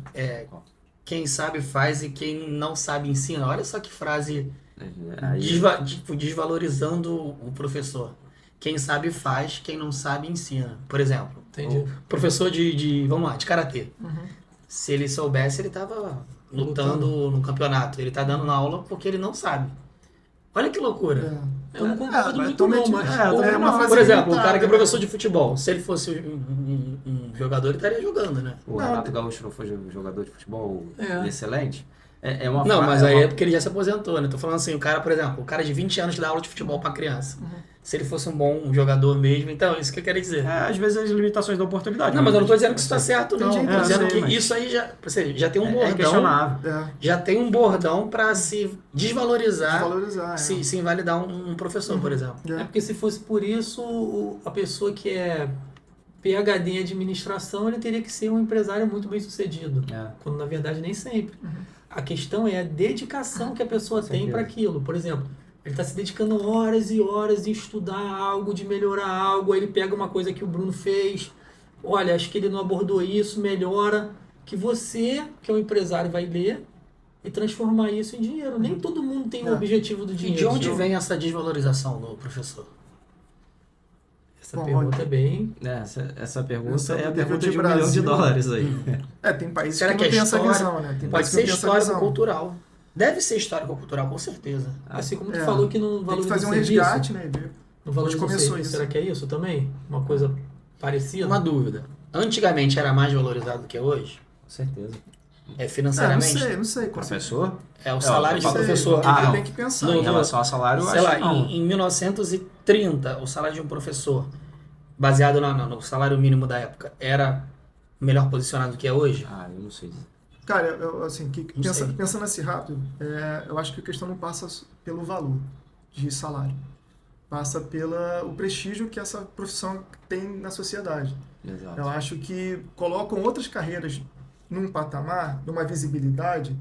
quem sabe faz e quem não sabe ensina? Olha só que frase desvalorizando o professor. Quem sabe faz, quem não sabe ensina. Por exemplo, Entendi. o professor vamos lá, de karatê. Uhum. Se ele soubesse, ele estava lutando no campeonato. Ele está dando na aula porque ele não sabe. Olha que loucura. Eu não concordo mas muito não, totalmente- mas... é uma frase Por exemplo, o limitada, cara que é né? professor de futebol, se ele fosse um jogador, ele estaria jogando, né? O Renato Gaúcho não foi jogador de futebol É. excelente? É uma Não, fra- mas é aí uma- é porque ele já se aposentou, né? Tô falando assim, o cara, por exemplo, o cara de 20 anos que dá aula de futebol pra criança. Se ele fosse um bom jogador mesmo, então, isso que eu quero dizer. às vezes as limitações da oportunidade. Não, mas eu não tô dizendo que isso tá certo, não. Entendi, Tô dizendo sei, que mas- isso aí já tem um é bordão. questionável. Já tem um bordão pra se desvalorizar, Valorizar. se invalidar um professor, por exemplo. É porque se fosse por isso, a pessoa que é PhD em administração, ele teria que ser um empresário muito bem sucedido. Quando na verdade nem sempre. A questão é a dedicação que a pessoa tem certeza. para aquilo. Por exemplo, ele está se dedicando horas e horas em estudar algo, de melhorar algo, aí ele pega uma coisa que o Bruno fez, olha, acho que ele não abordou isso, melhora, que você, que é um empresário, vai ler e transformar isso em dinheiro. Nem todo mundo tem o objetivo do E dinheiro. de onde Então, vem essa desvalorização do professor? essa Bom, pergunta é bem... Essa pergunta Essa é a do pergunta nível de de $1 milhão Brasil. de dólares aí. Tem países Será que que não é tem essa história? visão, né? Tem Pode países que ser não tem essa visão. histórico-cultural. Deve ser histórico-cultural, com certeza. Assim como tu É. falou que não Tem que valoriza fazer o um serviço. resgate, né? e ver. Não valoriza Onde o começou serviço. isso? Será que é isso também? Uma coisa parecida? Uma dúvida. Antigamente era mais valorizado do que é hoje? Com certeza. É Não financeiramente? sei. Professor? É o salário de eu falo- professor. não. Tem que pensar. No- Em relação ao salário, eu Sei acho lá, que não. em 1930, o salário de um professor, baseado no salário mínimo da época, era melhor posicionado do que é hoje? Eu não sei. Cara, assim, Não sei. pensando assim rápido, eu acho que a questão não passa pelo valor de salário. Passa pelo prestígio que essa profissão tem na sociedade. Exato. Eu acho que colocam outras carreiras num patamar, numa visibilidade,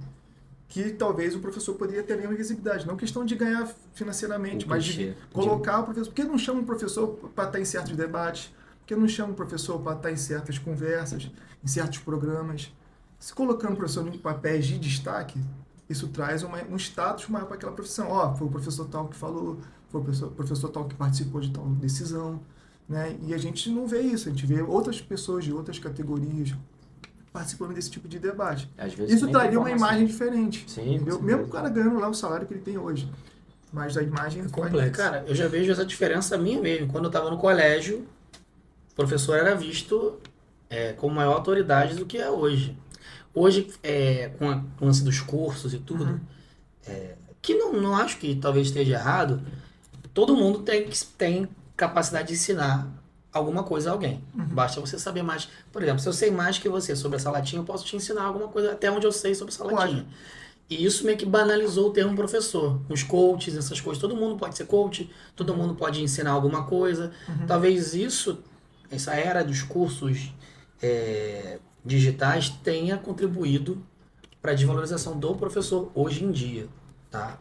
que talvez o professor poderia ter menos visibilidade. Não questão de ganhar financeiramente, O mas clichê. de colocar o professor. Por que não chama o professor para estar em certos debates? Por que não chama o professor para estar em certas conversas, em certos programas? Se colocando o professor em papéis de destaque, isso traz um status maior para aquela profissão. Foi o professor tal que falou, foi o professor tal que participou de tal decisão. Né? E a gente não vê isso, a gente vê outras pessoas de outras categorias participando desse tipo de debate. Às vezes Isso nem traria tem uma informação. imagem diferente. Sim, Entendeu? com certeza. Mesmo o cara ganhando lá o salário que ele tem hoje. Mas a imagem complexo. Cara, eu já vejo essa diferença minha mesmo. Quando eu estava no colégio, o professor era visto como maior autoridade do que é hoje. Hoje, com o lance dos cursos e tudo, que não acho que talvez esteja errado, todo mundo tem capacidade de ensinar alguma coisa a alguém. Basta você saber mais. Por exemplo, se eu sei mais que você sobre essa latinha, eu posso te ensinar alguma coisa até onde eu sei sobre essa latinha. E isso meio que banalizou o termo professor. Os coaches, essas coisas. Todo mundo pode ser coach, todo mundo pode ensinar alguma coisa. Talvez essa era dos cursos digitais tenha contribuído para a desvalorização do professor hoje em dia, tá?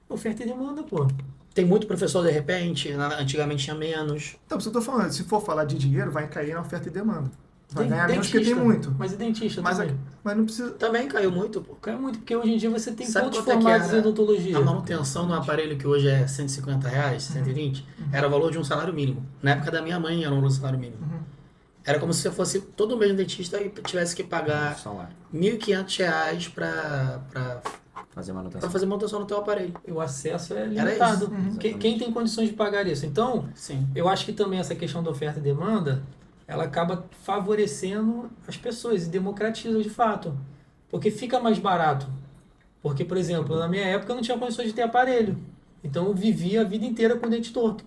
Oferta e demanda, pô. Tem muito professor de repente, antigamente tinha menos. Então, por isso que eu tô falando, se for falar de dinheiro, vai cair na oferta e demanda. Vai Tem ganhar menos porque tem dentista, muito. Mas e dentista Mas, também? mas não precisa... Também caiu muito, pô. Cai muito, porque hoje em dia você tem Sabe quantos quanto é que formados em era odontologia? a manutenção do aparelho que hoje é R$150, 120? Era o valor de um salário mínimo. Na época da minha mãe era um salário mínimo. Era como se você fosse todo mês no dentista e tivesse que pagar Salário. R$1.500 para Fazer manutenção. fazer manutenção no teu aparelho. O acesso é Era limitado. isso. Quem tem condições de pagar isso? Então, Sim. eu acho que também essa questão da oferta e demanda, ela acaba favorecendo as pessoas e democratiza de fato. Porque fica mais barato. Porque, por exemplo, na minha época eu não tinha condições de ter aparelho. Então eu vivia a vida inteira com o dente torto.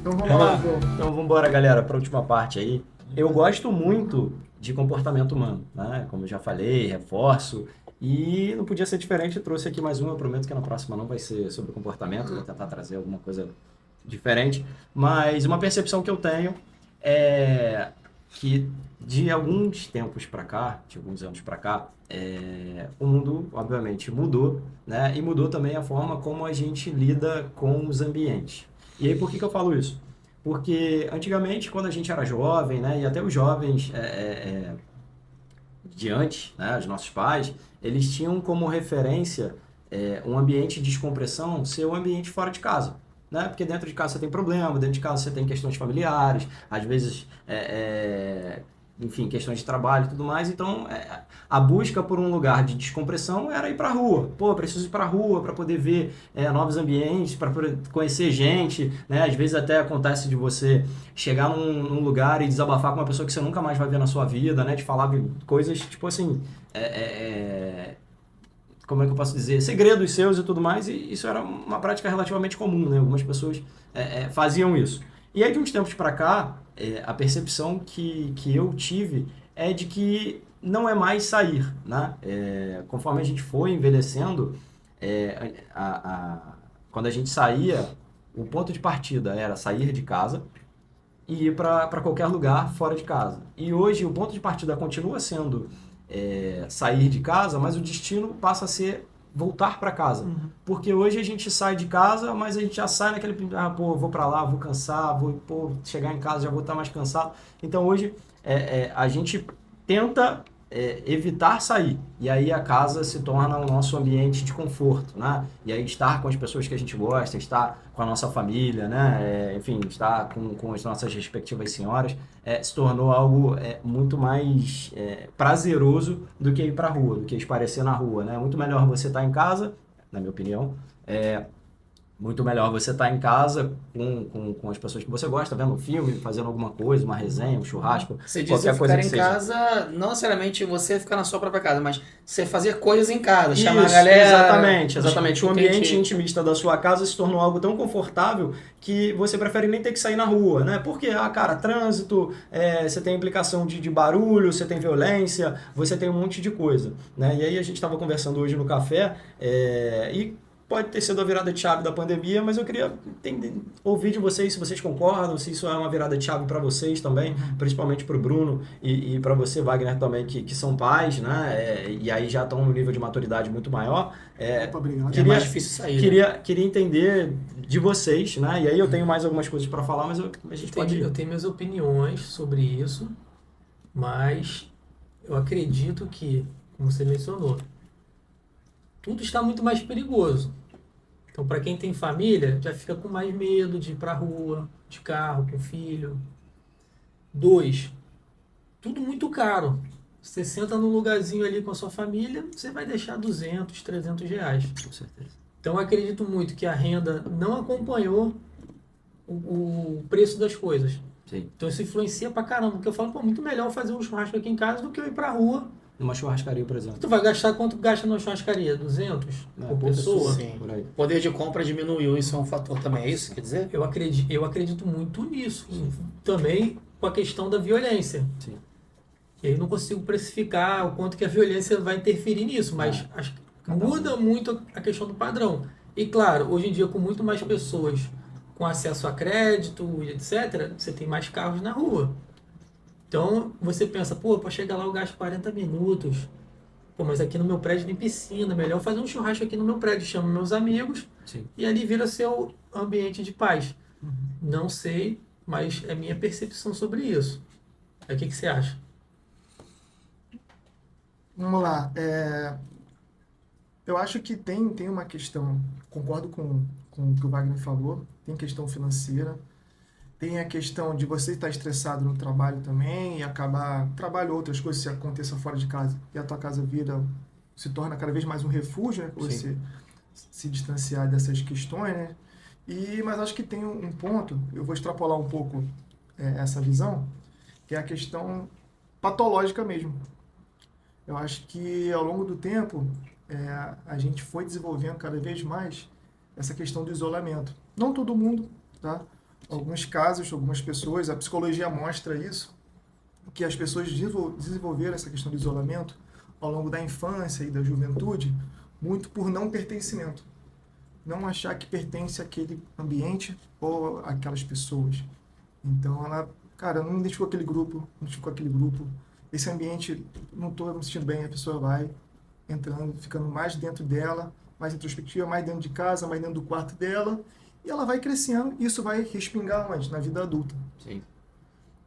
Então vamos lá, João. Então vamos embora, galera, para a última parte aí. Eu gosto muito de comportamento humano, né? Como eu já falei, reforço. E não podia ser diferente, eu trouxe aqui mais uma. Eu prometo que na próxima não vai ser sobre comportamento, vou tentar trazer alguma coisa diferente. Mas uma percepção que eu tenho é que de alguns tempos para cá, de alguns anos para cá, o mundo, obviamente, mudou, né? E mudou também a forma como a gente lida com os ambientes. E aí, por que eu falo isso? Porque antigamente, quando a gente era jovem, né? E até os jovens de antes, né? Os nossos pais, eles tinham como referência um ambiente de descompressão ser o ambiente fora de casa. Né? Porque dentro de casa você tem problema, dentro de casa você tem questões familiares, às vezes, enfim, questões de trabalho e tudo mais. Então, a busca por um lugar de descompressão era ir para a rua. Pô, preciso ir para a rua para poder ver novos ambientes, para poder conhecer gente. Né? Às vezes até acontece de você chegar num lugar e desabafar com uma pessoa que você nunca mais vai ver na sua vida, né? De falar coisas, tipo assim... como é que eu posso dizer, segredos seus e tudo mais, e isso era uma prática relativamente comum, né? Algumas pessoas faziam isso. E aí, de uns tempos para cá, a percepção que eu tive é de que não é mais sair, né? Conforme a gente foi envelhecendo, quando a gente saía, o ponto de partida era sair de casa e ir para qualquer lugar fora de casa. E hoje, o ponto de partida continua sendo... sair de casa, mas o destino passa a ser voltar para casa. Porque hoje a gente sai de casa, mas a gente já sai naquele... vou para lá, vou cansar, vou chegar em casa, já vou estar mais cansado. Então hoje a gente tenta evitar sair. E aí a casa se torna o nosso ambiente de conforto, né? E aí estar com as pessoas que a gente gosta, estar com a nossa família, né? Enfim, estar com as nossas respectivas senhoras, se tornou algo muito mais prazeroso do que ir para a rua, do que esparecer na rua, né? Muito melhor você estar em casa, na minha opinião, muito melhor você estar em casa com as pessoas que você gosta, vendo um filme, fazendo alguma coisa, uma resenha, um churrasco, Você diz qualquer coisa ficar que em seja. casa, não necessariamente você ficar na sua própria casa, mas você fazer coisas em casa, Isso, chamar a galera. exatamente. O ambiente Entendi. intimista da sua casa se tornou algo tão confortável que você prefere nem ter que sair na rua, né? Porque, cara, trânsito, você tem implicação de barulho, você tem violência, você tem um monte de coisa, né? E aí a gente estava conversando hoje no café e pode ter sido a virada de chave da pandemia, mas eu queria ouvir de vocês se vocês concordam, se isso é uma virada de chave para vocês também, principalmente para o Bruno e para você, Wagner, também, que são pais, né? E aí já estão no nível de maturidade muito maior. Obrigado. É mais difícil sair. né? Queria entender de vocês, né? E aí eu tenho mais algumas coisas para falar, mas a gente pode... Eu tenho minhas opiniões sobre isso, mas eu acredito que, como você mencionou, tudo está muito mais perigoso. Então, para quem tem família, já fica com mais medo de ir para a rua, de carro, com filho. 2, tudo muito caro. Você senta num lugarzinho ali com a sua família, você vai deixar 200, 300 reais. Com certeza. Então, eu acredito muito que a renda não acompanhou o preço das coisas. Sim. Então, isso influencia pra caramba. Porque eu falo, muito melhor fazer um churrasco aqui em casa do que eu ir pra rua Numa churrascaria, por exemplo. Tu vai gastar quanto gasta na churrascaria? 200 por pessoa? Sim. Por aí. Poder de compra diminuiu, isso é um fator também, é isso? Quer dizer? Eu acredito muito nisso. Também com a questão da violência. Sim. Eu não consigo precificar o quanto que a violência vai interferir nisso, mas acho que muda muito a questão do padrão. E claro, hoje em dia, com muito mais pessoas com acesso a crédito e etc., você tem mais carros na rua. Então, você pensa, pô, para chegar lá eu gasto 40 minutos. Pô, mas aqui no meu prédio tem piscina, melhor fazer um churrasco aqui no meu prédio. Chamo meus amigos Sim. e ali vira seu ambiente de paz. Não sei, mas é minha percepção sobre isso. Aí, o que você acha? Vamos lá. Eu acho que tem uma questão, concordo com o que o Wagner falou, tem questão financeira, tem a questão de você estar estressado no trabalho também e acabar, trabalho outras coisas se aconteça fora de casa e a tua casa se torna cada vez mais um refúgio, né, para você se distanciar dessas questões, né? Mas acho que tem um ponto, eu vou extrapolar um pouco essa visão, que é a questão patológica mesmo. Eu acho que ao longo do tempo a gente foi desenvolvendo cada vez mais essa questão do isolamento. Não todo mundo, tá? Alguns casos, algumas pessoas, a psicologia mostra isso, que as pessoas desenvolveram essa questão do isolamento ao longo da infância e da juventude, muito por não pertencimento. Não achar que pertence àquele ambiente ou àquelas pessoas. Então cara, eu não me identifico com aquele grupo, não me identifico com aquele grupo. Esse ambiente, não estou me sentindo bem, a pessoa vai entrando, ficando mais dentro dela, mais introspectiva, mais dentro de casa, mais dentro do quarto dela, e ela vai crescendo, e isso vai respingar onde? Na vida adulta. Sim.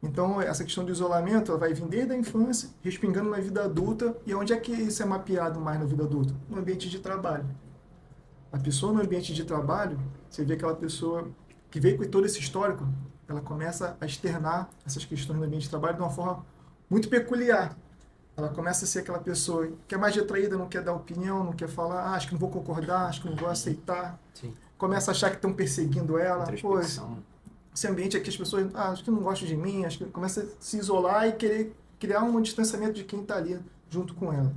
Então, essa questão do isolamento, ela vai vir desde a infância, respingando na vida adulta, e onde é que isso é mapeado mais na vida adulta? No ambiente de trabalho. A pessoa no ambiente de trabalho, você vê aquela pessoa que veio com todo esse histórico, ela começa a externar essas questões no ambiente de trabalho de uma forma muito peculiar. Ela começa a ser aquela pessoa que é mais retraída, não quer dar opinião, não quer falar, acho que não vou concordar, acho que não vou aceitar. Sim. Começa a achar que estão perseguindo ela. Pô, Introspecção. esse ambiente aqui, as pessoas, acho que não gostam de mim, acho que começa a se isolar e querer criar um distanciamento de quem está ali junto com ela.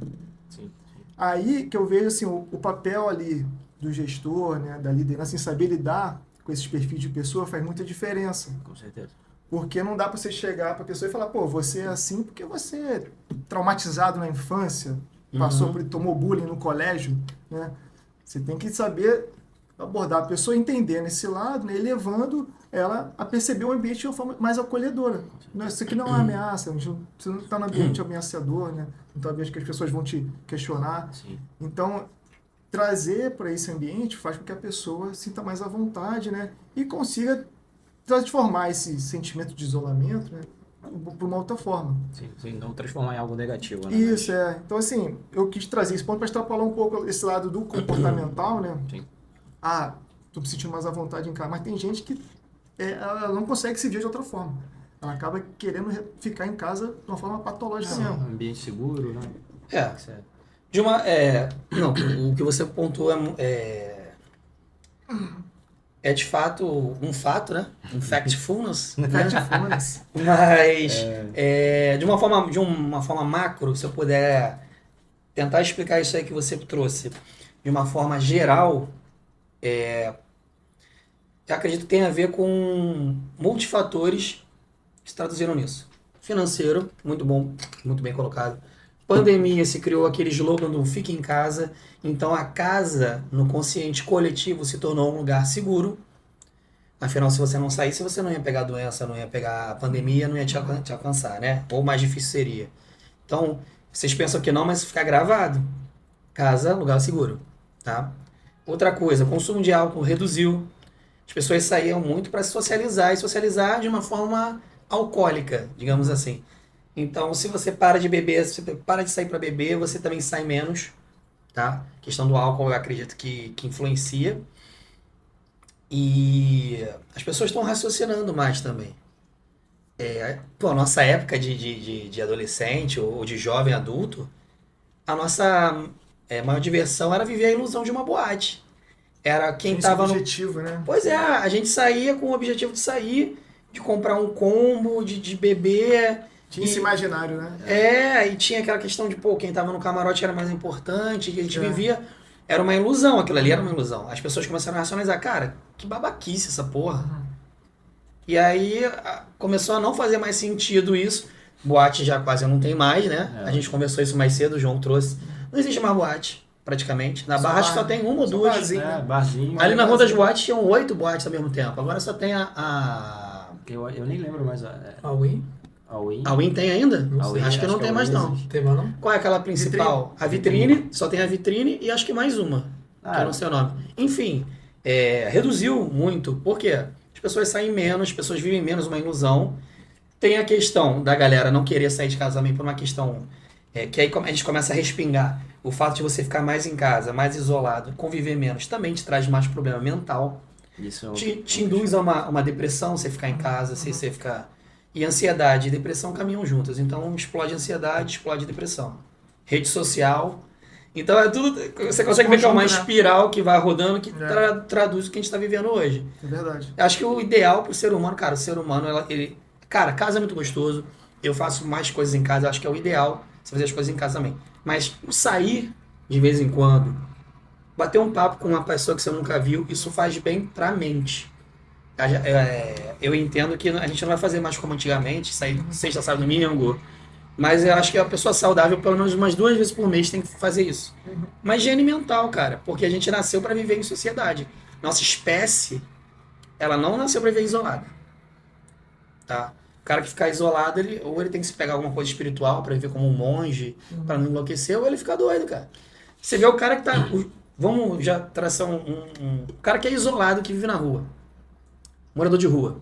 Sim. Aí que eu vejo assim, o papel ali do gestor, né, da liderança, em saber lidar com esses perfis de pessoa faz muita diferença. Com certeza. Porque não dá para você chegar para a pessoa e falar, pô, você é assim porque você é traumatizado na infância, tomou bullying no colégio, né? Você tem que saber abordar a pessoa, entender nesse lado, né, e levando ela a perceber o ambiente de uma forma mais acolhedora. Isso aqui não é uma ameaça, você não está no ambiente ameaçador, né? Então, ambiente que as pessoas vão te questionar. Sim. Então, trazer para esse ambiente faz com que a pessoa sinta mais à vontade, né? E consiga transformar esse sentimento de isolamento, né, para uma outra forma. Sim, não transformar em algo negativo, né? Isso, Então, assim, eu quis trazer esse ponto para extrapolar um pouco esse lado do comportamental, né? Sim. Tô me sentindo mais à vontade em casa. Mas tem gente que ela não consegue se ver de outra forma. Ela acaba querendo ficar em casa de uma forma patológica mesmo. Um ambiente seguro, né? É. Não, o que você pontuou é de fato um fato, né? Um factfulness. Factfulness. Mas de uma forma macro, se eu puder tentar explicar isso aí que você trouxe de uma forma geral, eu acredito que tem a ver com multifatores que se traduziram nisso. Financeiro, muito bom, muito bem colocado. Pandemia, se criou aquele slogan do fique em casa, então a casa no consciente coletivo se tornou um lugar seguro. Afinal, se você não saísse, você não ia pegar a doença, não ia pegar a pandemia, não ia te alcançar, né? Ou mais difícil seria. Então, vocês pensam que não, mas fica gravado. Casa, lugar seguro, tá? Outra coisa, consumo de álcool reduziu. As pessoas saíam muito para se socializar, e socializar de uma forma alcoólica, digamos assim. Então, se você para de beber, se você para de sair para beber, você também sai menos, tá? A questão do álcool, eu acredito que influencia. E as pessoas estão raciocinando mais também. A nossa época de adolescente ou de jovem adulto, a nossa maior diversão era viver a ilusão de uma boate. Era quem estava no... objetivo, né? Pois a gente saía com o objetivo de sair, de comprar um combo, de beber, Tinha esse imaginário, né? E tinha aquela questão de, pô, quem tava no camarote era mais importante, que a gente É. vivia. Era uma ilusão, aquilo ali era uma ilusão. As pessoas começaram a racionalizar, cara, que babaquice essa porra. E aí começou a não fazer mais sentido isso. Boate já quase não tem mais, né? A gente conversou isso mais cedo, o João trouxe. Não existe mais boate, praticamente. Na Só Barra acho que bar. só tem uma ou Só duas. barzinho. Barzinho. Ali na Rua das Boates tinham 8 boates ao mesmo tempo. Agora só tem a Eu nem lembro mais. A Win? A Win. A Win tem ainda? Não sei. Acho que não tem a mais Win não. existe. Tem mais não? Qual é aquela principal? A Vitrine, só tem a Vitrine e acho que mais uma, que eu não sei o nome. Enfim, reduziu muito. Por quê? As pessoas saem menos, as pessoas vivem menos uma ilusão. Tem a questão da galera não querer sair de casa também por uma questão que aí a gente começa a respingar. O fato de você ficar mais em casa, mais isolado, conviver menos, também te traz mais problema mental. Isso é Te induz a uma depressão, você ficar em casa, você ficar... E ansiedade e depressão caminham juntas. Então, explode ansiedade, explode depressão. Rede social. Então, é tudo... Você consegue ver que é uma Conjunto, né? espiral que vai rodando, que É. traduz o que a gente está vivendo hoje. É verdade. Eu acho que o ideal pro ser humano, cara, o ser humano, ele... Cara, casa é muito gostoso. Eu faço mais coisas em casa. Eu acho que é o ideal você fazer as coisas em casa também. Mas o sair, de vez em quando, bater um papo com uma pessoa que você nunca viu, isso faz bem pra mente. Eu entendo que a gente não vai fazer mais como antigamente, sair sexta, sábado, domingo, mas eu acho que a pessoa saudável, pelo menos umas 2 vezes por mês, tem que fazer isso. Mas higiene mental, cara, porque a gente nasceu para viver em sociedade. Nossa espécie, ela não nasceu para viver isolada. Tá? O cara que ficar isolado, ou ele tem que se pegar alguma coisa espiritual para viver como um monge, para não enlouquecer, ou ele fica doido, cara. Você vê o cara que tá... Vamos já traçar um cara que é isolado, que vive na rua. Morador de rua.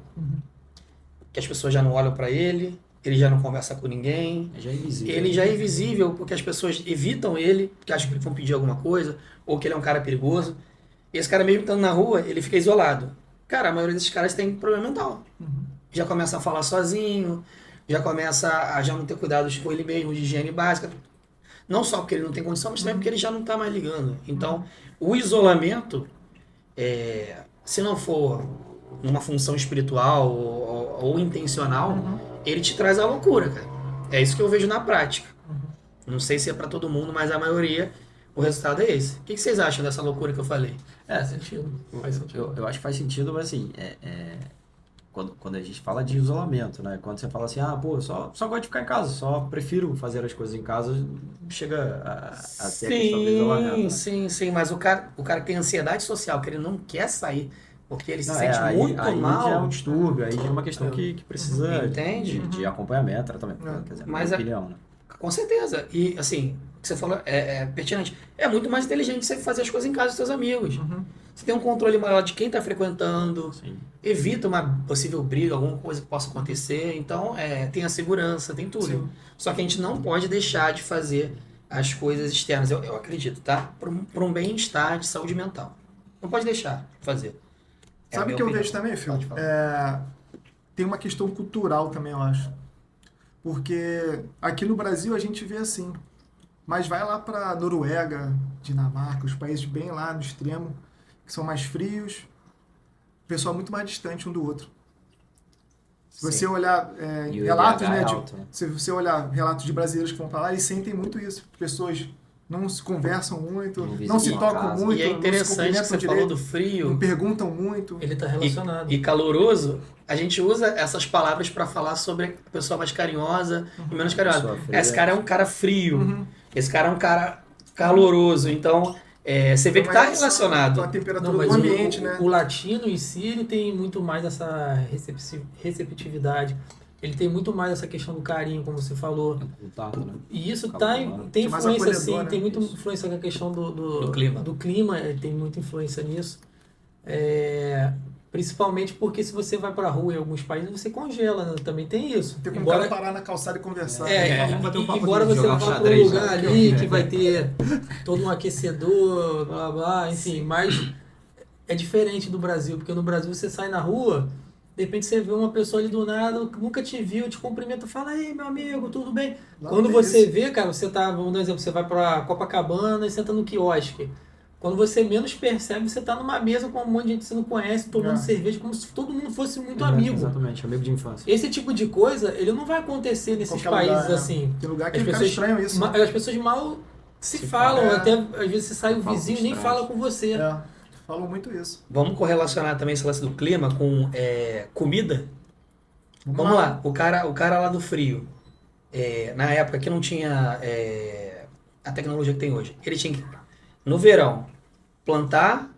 Que as pessoas já não olham para ele já não conversa com ninguém. Já é invisível. Ele já é invisível porque as pessoas evitam ele, porque acham que vão pedir alguma coisa, ou que ele é um cara perigoso. E esse cara mesmo estando na rua, ele fica isolado. Cara, a maioria desses caras tem problema mental. Já começa a falar sozinho, já começa a já não ter cuidado com ele mesmo, de higiene básica. Não só porque ele não tem condição, mas também porque ele já não está mais ligando. Então, o isolamento, se não for numa função espiritual ou intencional, ele te traz a loucura, cara. É isso que eu vejo na prática. Não sei se é para todo mundo, mas a maioria, o resultado é esse. O que vocês acham dessa loucura que eu falei? Faz sentido. Faz sentido. Eu acho que faz sentido, mas assim, quando a gente fala de isolamento, né? Quando você fala assim, pô, só gosto de ficar em casa, só prefiro fazer as coisas em casa, chega a ter a questão do isolamento. Né? Sim, mas o cara que tem ansiedade social, que ele não quer sair, porque ele se sente aí, muito aí mal. já é um distúrbio, aí já é uma questão que precisa Entende? de acompanhamento, tratamento, quer dizer, Mas minha opinião, né? Com certeza. E, assim, o que você falou é pertinente. É muito mais inteligente você fazer as coisas em casa dos seus amigos. Você tem um controle maior de quem está frequentando, Sim. evita uma possível briga, alguma coisa que possa acontecer. Então, tem a segurança, tem tudo. Sim. Só que a gente não pode deixar de fazer as coisas externas, eu acredito, tá? Por um bem-estar de saúde mental. Não pode deixar de fazer. Sabe o que eu vejo também, Phil? Pode falar. Tem uma questão cultural também, eu acho. Porque aqui no Brasil a gente vê assim. Mas vai lá para Noruega, Dinamarca, os países bem lá no extremo, que são mais frios, o pessoal muito mais distante um do outro. Se você olhar E o relatos, IDH né, é de, alto, né? se você olhar relatos de brasileiros que vão para lá, eles sentem muito isso. Pessoas não se conversam muito, Não não se visitam a tocam casa. muito, E é não se interessante que cumprimentam você falou direito, do frio. não perguntam muito. Ele está relacionado. E caloroso, a gente usa essas palavras para falar sobre a pessoa mais carinhosa e menos carinhosa. Pessoa fria. Esse cara é um cara frio, esse cara é um cara caloroso, então você vê que está relacionado. Com a temperatura Não, mas do ambiente, o né? latino em si, ele tem muito mais essa receptividade. Ele tem muito mais essa questão do carinho, como você falou. Contato, né? E isso Calor, tem mais influência, acolhedor, sim, né? tem muita Isso. influência na questão Do clima. Do clima, tem muita influência nisso. Principalmente porque se você vai pra rua em alguns países, você congela, né? Também tem isso. Tem como Embora, o cara parar na calçada e conversar. Vamos bater um papo embora aqui, você jogar vá um para um xadrez, lugar né? ali que vai ter todo um aquecedor, blá blá, enfim, mas é diferente do Brasil, porque no Brasil você sai na rua, de repente você vê uma pessoa ali do nada, nunca te viu, te cumprimenta, fala, aí meu amigo, tudo bem? Lá Quando tem você isso. vê, cara, você tá, vamos dar um exemplo, você vai pra Copacabana e senta no quiosque. Quando você menos percebe, você tá numa mesa com um monte de gente que você não conhece, tomando É. cerveja, como se todo mundo fosse muito amigo. Exatamente, amigo de infância. Esse tipo de coisa, ele não vai acontecer nesses Qualquer países lugar, né? assim. Tem lugar que As fica pessoas, estranho isso. né? as pessoas mal se falam, falam, até às vezes você sai o Falam vizinho com nem estranhos. fala com você. É, falam muito isso. Vamos correlacionar também esse lance do clima com comida? Vamos lá, o cara lá do frio, na época que não tinha a tecnologia que tem hoje, ele tinha que, no verão, plantar,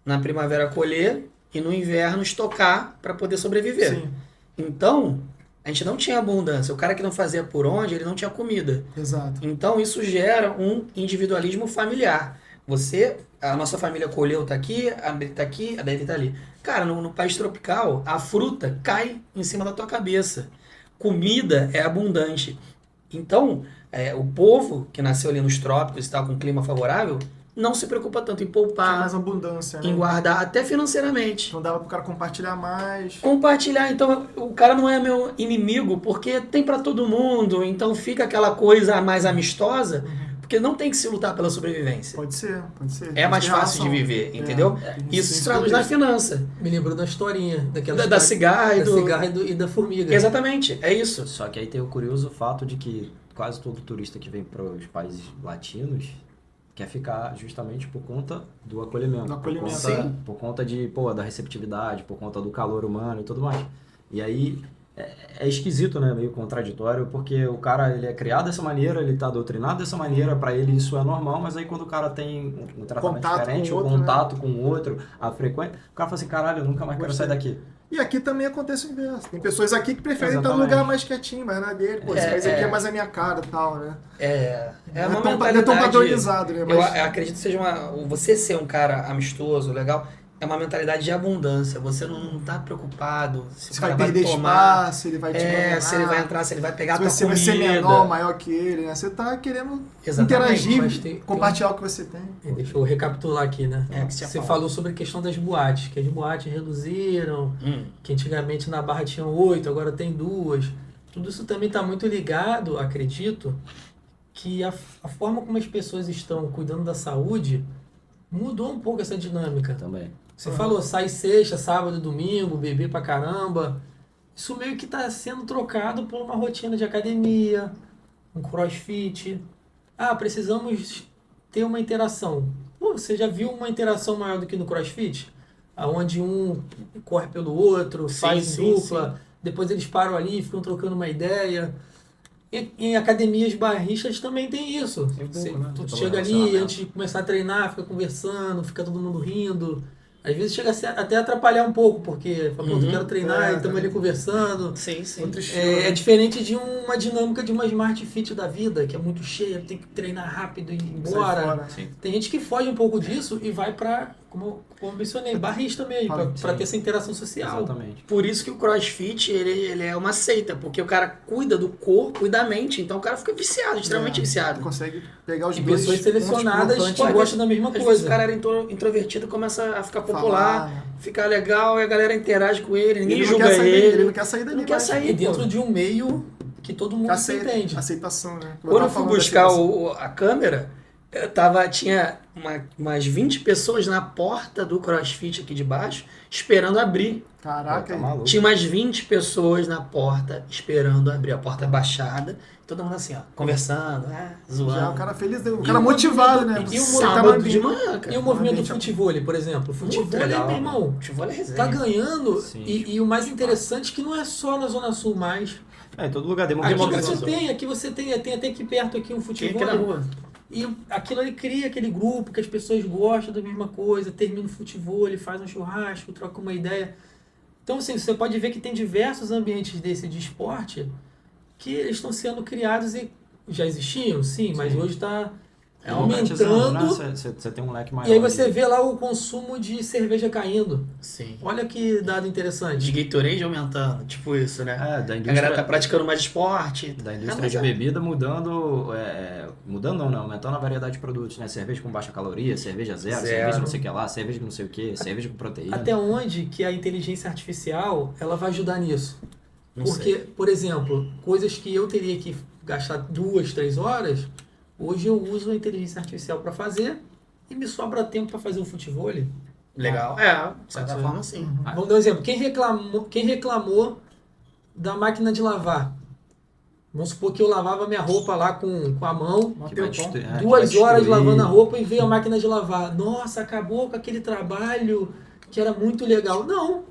na primavera colher e no inverno estocar para poder sobreviver. Sim, Então, a gente não tinha abundância. O cara que não fazia por onde, ele não tinha comida. exato. Então, isso gera um individualismo familiar. A nossa família colheu, tá aqui, a dele tá aqui, a dele tá ali. Cara, no país tropical, a fruta cai em cima da tua cabeça. Comida é abundante. Então, o povo que nasceu ali nos trópicos e tal, com clima favorável, não se preocupa tanto em Tinha poupar, mais abundância, né? em guardar, até financeiramente. Então dava pro cara compartilhar mais. Compartilhar, então o cara não é meu inimigo, porque tem pra todo mundo, então fica aquela coisa mais amistosa, porque não tem que se lutar pela sobrevivência. Pode ser, pode ser. É mais Tem fácil de relação. viver, entendeu? Isso se traduz na finança, Me lembrou da historinha, daquela da história cigarra e da do... cigarra e da formiga. Exatamente, é isso. Só que aí tem o curioso fato de que quase todo turista que vem para os países latinos quer ficar justamente por conta do acolhimento. Do acolhimento. Sim. Por conta da receptividade, por conta do calor humano e tudo mais. E aí é esquisito, né? Meio contraditório, porque o cara ele é criado dessa maneira, ele tá doutrinado dessa maneira, para ele isso é normal, mas aí quando o cara tem um tratamento Contato diferente, com o o outro, contato com o outro, a frequência, o cara fala assim, caralho, eu nunca mais quero Gostei. sair daqui. E aqui também acontece o inverso. Tem pessoas aqui que preferem estar num Exatamente. lugar mais quietinho, mais na dele. Pô, esse país aqui é mais a minha cara e tal, né? É Não uma é tão mentalidade... padronizado, né? Eu Mas acredito que seja você ser um cara amistoso, legal, é uma mentalidade de abundância. Você não tá preocupado se você o cara vai perder tomar, espaço, ele vai te abandonar, se ele vai entrar, se ele vai pegar a se tua você comida. vai ser menor, maior que ele, né? Você tá querendo Exatamente, mas interagir, compartilhar o que você tem. Deixa eu recapitular aqui, né? Que você Você fala. falou sobre a questão das boates, que as boates reduziram, que antigamente na Barra tinham 8, agora tem 2. Tudo isso também está muito ligado, acredito, que a forma como as pessoas estão cuidando da saúde mudou um pouco essa dinâmica. Também. Você falou, sai sexta, sábado e domingo, beber pra caramba. Isso meio que está sendo trocado por uma rotina de academia, um crossfit. Ah, precisamos ter uma interação. Pô, você já viu uma interação maior do que no crossfit? Onde um corre pelo outro, faz sim, dupla, depois eles param ali, ficam trocando uma ideia. Em academias barristas também tem isso. Você, né? tu Tem chega ali, relacionamento. antes de começar a treinar, fica conversando, fica todo mundo rindo. Às vezes chega até a atrapalhar um pouco, porque fala, pô, eu quero treinar, e estamos ali conversando. Sim, sim. Outro estilo, É diferente de uma dinâmica de uma Smart Fit da vida, que é muito cheia, tem que treinar rápido e ir Sai embora. fora. Sim. Tem gente que foge um pouco disso e vai pra, como eu mencionei, barrista mesmo, pra ter essa interação social. Exatamente. Por isso que o CrossFit, ele é uma seita, porque o cara cuida do corpo e da mente, então o cara fica viciado, extremamente viciado. Consegue pegar os E dois pessoas selecionadas pontos que gostam da mesma Às vezes coisa. o cara era introvertido e começa a ficar falar, popular, né? ficar legal, e a galera interage com ele, ninguém Ele não julga quer sair, ele. ele não quer sair dali. não quer mais. sair. E dentro de um meio que todo mundo se entende. Aceitação, né? Quando eu fui tava falando da buscar aceitação. a câmera, tinha umas 20 pessoas na porta do CrossFit aqui de baixo, esperando abrir. Caraca, Tá aí. maluco. Tinha umas 20 pessoas na porta, esperando abrir, a porta baixada, todo mundo assim, ó, conversando, zoando. Já o cara feliz, o E cara o motivado, né? movimento- e o Você tá Sábado no de ambiente- manhã, cara. E o movimento do ambiente- futevôlei, por exemplo. O futevôlei, legal, meu irmão, Futebol é resenha. tá ganhando. Sim. E o mais interessante é que não é só na Zona Sul mais. Em todo lugar Aqui democratizou. você tem até aqui perto aqui um Tinha aqui na futebol. rua. E aquilo ali cria aquele grupo que as pessoas gostam da mesma coisa, termina o futebol, faz um churrasco, troca uma ideia. Então, assim, você pode ver que tem diversos ambientes desse de esporte que eles estão sendo criados e já existiam, sim, mas hoje está Democratizando, né? aumentando. Você tem um leque maior. E aí você ali. vê lá o consumo de cerveja caindo. Sim. Olha que dado De interessante. Gatorade aumentando, tipo isso, né? Da A galera indústria, tá praticando mais esporte. da indústria mas de é. bebida mudando, mudando não, né? Aumentando a variedade de produtos, né? Cerveja com baixa caloria, cerveja zero, cerveja não sei o que lá, cerveja com não sei o que, cerveja com proteína. Até onde que a inteligência artificial ela vai ajudar nisso? Não Porque, sei. por exemplo, coisas que eu teria que gastar 2, 3 horas, hoje eu uso a inteligência artificial para fazer e me sobra tempo para fazer um futebol. Legal. De certa forma, sim. Vamos dar um exemplo. Quem reclamou da máquina de lavar? Vamos supor que eu lavava minha roupa lá com a mão, Mó Que vai tempão. destruir- que 2 vai horas destruir. lavando a roupa e veio a máquina de lavar. Nossa, acabou com aquele trabalho que era muito legal. Não.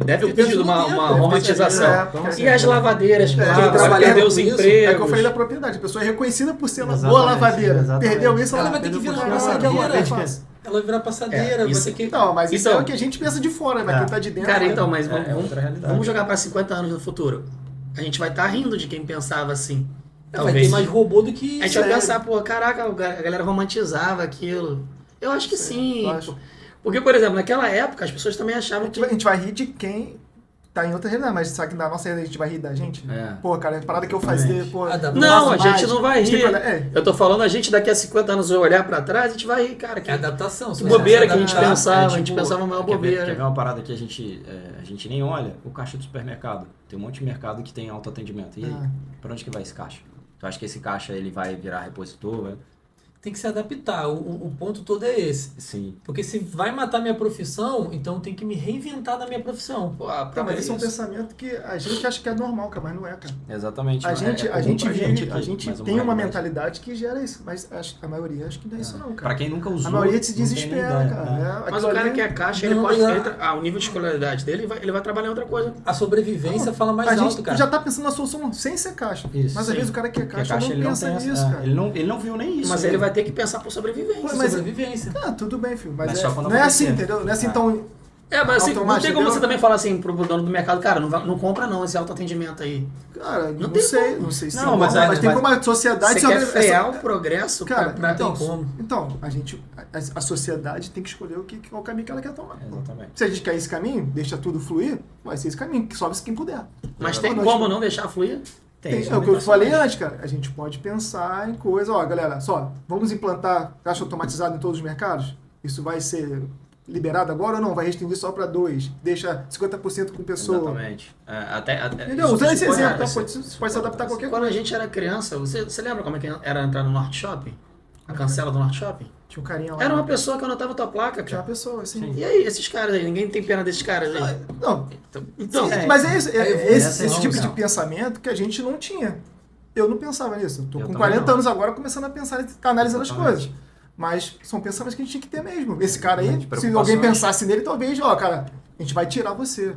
Deve ter tido uma Deve ter romantização. tido, E as lavadeiras, É, claro, trabalhar vai perder com os isso. empregos. É que eu falei da propriedade. A pessoa é reconhecida por ser uma Exatamente, boa lavadeira. exatamente. Perdeu isso, Ela vai ter que perdeu virar por causa passadeira. agora, é fácil. Ela vai virar passadeira, vai isso- ter que... Não, mas isso Então- é o que a gente pensa de fora, mas É. quem tá de dentro... Cara, né? então, mas É outra realidade. vamos jogar para 50 anos no futuro. A gente vai estar rindo de quem pensava assim. Vai Talvez. ter mais robô do que... A gente vai Sério? pensar, pô, caraca, a galera romantizava aquilo. Eu acho que sim. eu acho. Porque, por exemplo, naquela época as pessoas também achavam que. A gente vai rir de quem tá em outra realidade, mas sabe que na nossa realidade a gente vai rir da gente? É. Pô, cara, a parada que eu fazia, pô... Não, a nossa, gente não vai a gente rir. tem que- é. Eu tô falando, a gente daqui a 50 anos vai olhar pra trás, a gente vai rir, cara. Que É adaptação. que bobeira que a gente adaptar. pensava, a gente tipo, pensava a maior quer ver bobeira. uma parada que a gente nem olha? O caixa do supermercado. Tem um monte de mercado que tem autoatendimento. E aí, Ah. pra onde que vai esse caixa? Tu acha que esse caixa ele vai virar repositor? Vai? Tem que se adaptar. O ponto todo é esse. Sim. Porque se vai matar minha profissão, então tem que me reinventar na minha profissão. Pô, Tá, mas esse é um pensamento que a gente acha que é normal, cara, mas não é, cara. Exatamente. A É gente comum pra vive, aqui, a gente mas tem uma realidade. mentalidade que gera isso, mas a maioria acho que não é isso não, Pra cara. quem nunca usou. A maioria se não tem nem desespera, ideia, cara. né? É, Mas aquilo o cara ali- que é caixa, ele Não, pode. mas O nível de escolaridade dele, ele vai trabalhar em outra coisa. A sobrevivência fala mais a alto, gente cara. já tá pensando na solução sem ser caixa. Isso, mas às sim. vezes o cara que é Porque caixa, a caixa ele não não pensa tem nisso, essa, cara. ele não viu nem isso. Mas ele vai ter que pensar por sobrevivência. Pô, mas- Sobrevivência. Ah, tudo bem, filho. Mas, Mas só quando não é assim, acontecer. entendeu? Não é assim Ah. tão... Mas assim, não Automático, tem como entendeu? você também falar assim pro dono do mercado, cara, não compra não esse autoatendimento aí. Cara, Não não tem sei, como. não sei se Não, tem mas como, aí- mas tem mas- como a sociedade... Você quer essa- frear o progresso Cara, pra então, tem como. então, a sociedade tem que escolher qual caminho que ela quer tomar. Exatamente. Se a gente quer esse caminho, deixa tudo fluir, vai ser esse caminho, que sobe quem puder. Mas tem Nós- como não deixar fluir? Tem, isso é o que eu limitações. falei antes, cara. A gente pode pensar em coisa, ó, galera, só, vamos implantar caixa automatizado em todos os mercados? Isso vai ser liberado agora ou não? Vai restringir só para 2? Deixa 50% com pessoa. Exatamente. Entendeu? Usando esse pode- exemplo, tá? isso- Pode se adaptar a qualquer Quando coisa. a gente era criança, você lembra como é que era entrar no Norte Shopping? A cancela do Norte Shopping? Tinha um carinha lá. Era uma pessoa que anotava tua placa, Tinha uma cara. pessoa, assim. E aí, esses caras aí? Ninguém tem pena desses caras aí. Não, Então, sim, mas é isso. a Esse evolução, tipo de não. pensamento que a gente não tinha. Eu não pensava nisso. Eu tô Eu com também 40 não. anos agora começando a pensar, tá analisando as Exatamente. coisas. Mas são pensamentos que a gente tinha que ter mesmo. Esse cara aí, De se preocupações. alguém pensasse nele, talvez, ó, cara, a gente vai tirar você.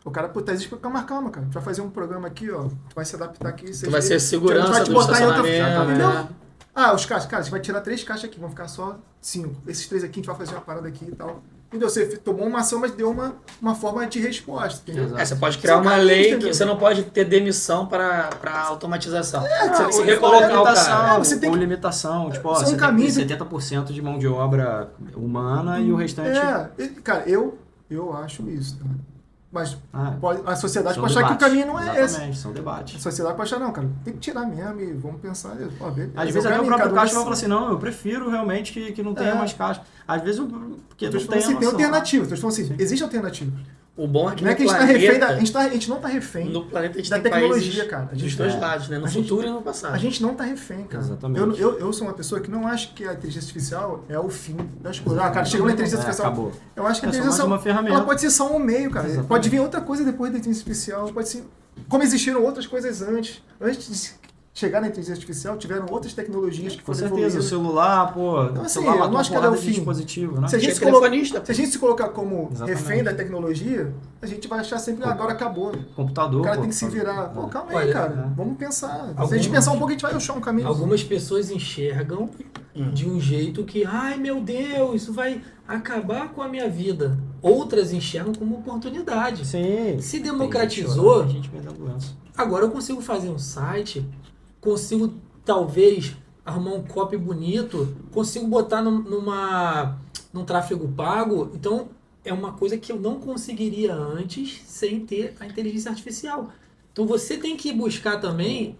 O cara, pô, tá existindo, calma, cara. A gente vai fazer um programa aqui, ó. Tu vai se adaptar aqui. tu vai ser segurança vai te do botar em outra- estacionamento. Entendeu? né? Ah, os caixas, cara, a gente vai tirar 3 caixas aqui, vão ficar só 5. Esses 3 aqui a gente vai fazer uma parada aqui e tal. Entendeu? Você tomou uma ação, mas deu uma forma de resposta, entendeu? Exato. Você pode criar São uma caminhos, lei entendeu? que você não pode ter demissão para automatização. Você tem que ou recolocar o limitação, cara. você tem ou que- limitação. Tipo, ó, São você tem que caminhos- ter 70% de mão de obra humana e o restante... Cara, eu acho isso, tá? Mas Ah, a sociedade são pode achar que o debates. caminho não é esse. Exatamente, são A debates. sociedade pode achar, não, cara, tem que tirar mesmo e vamos pensar nisso. Pô, beleza, Às vezes é até o caminho, próprio cada um caixa vai falar decide. assim, não, eu prefiro realmente que não tenha É. mais caixa. Às vezes, porque Eu tô não falando tem a assim, tem noção. alternativa. Tô falando assim, existe alternativa. O bom é que Não é no que a gente tá refém da, planeta, a gente não tá refém no planeta a gente da tem tecnologia, países cara. A gente, dos dois é. lados, né? No A gente- futuro e no passado. a gente não tá refém, cara. Exatamente. Eu sou uma pessoa que não acha que a inteligência artificial é o fim das coisas. Ah, cara, chegou na inteligência artificial. Acabou. Eu acho que a É só inteligência mais uma ferramenta. ela pode ser só um meio, cara. Exatamente. Pode vir outra coisa depois da inteligência artificial. Pode ser. Como existiram outras coisas antes. Antes de chegar na inteligência artificial, tiveram outras tecnologias que Com foram certeza, o evoluindo. celular, pô, Então, o assim, celular eu matou não uma acho que era o porrada de fim. dispositivo, né? Se a gente Tinha se coloca- telefonista. Se a gente se colocar como Exatamente. refém da tecnologia, a gente vai achar sempre, agora acabou. Computador, O cara pô, tem que se virar. Pô, calma aí, Olha, cara. Vamos pensar. Se a gente algumas- pensar um pouco, a gente vai achar um caminho. Algumas pessoas enxergam de um jeito que, ai meu Deus, isso vai acabar com a minha vida. Outras enxergam como oportunidade. Sim. Se Tem democratizou, gente gente vendendo doença. agora eu consigo fazer um site, consigo talvez arrumar um copy bonito, consigo botar num tráfego pago. Então é uma coisa que eu não conseguiria antes sem ter a inteligência artificial. Então você tem que buscar também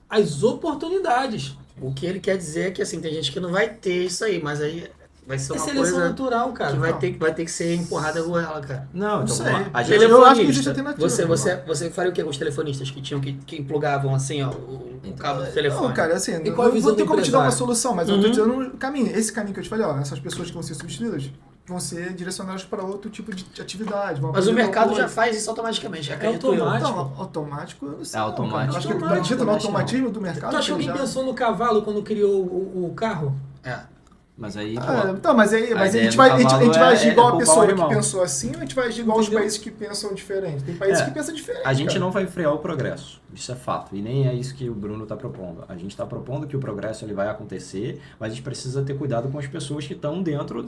as oportunidades. O que ele quer dizer é que assim, tem gente que não vai ter isso aí, mas aí vai ser É uma seleção coisa natural, cara. que vai ter que ser empurrada com ela, cara. Não, Não então sei. vamos lá. A Ele- gente, eu acho que existe Telefonista, alternativa. você faria o que com os telefonistas que tinham que plugavam assim, ó, o cabo do telefone? Não, cara, assim, E qual a não visão vou ter do como te dar uma empresário? solução, mas eu tô dizendo um caminho. Esse caminho que eu te falei, ó, essas pessoas que vão ser substituídas vão ser direcionadas para outro tipo de atividade. Vão Mas o aprender mercado tal já coisa. faz isso automaticamente, acredito eu. automático. Então, automático, eu não sei. É não, automático. cara. Eu acho que Automático, acredita no automatismo do mercado. Tu acha que ele alguém já- pensou no cavalo quando criou o carro? É. mas aí, Então, mas aí, A a ideia gente do vai, cavalo a gente vai é agir igual a poupar o pessoa que animal. pensou assim, ou a gente vai agir igual os Entendeu? países que pensam diferente? Tem países É, que pensam diferente. a gente cara. não vai frear o progresso, isso é fato, e nem é isso que o Bruno está propondo. A gente está propondo que o progresso ele vai acontecer, mas a gente precisa ter cuidado com as pessoas que estão dentro,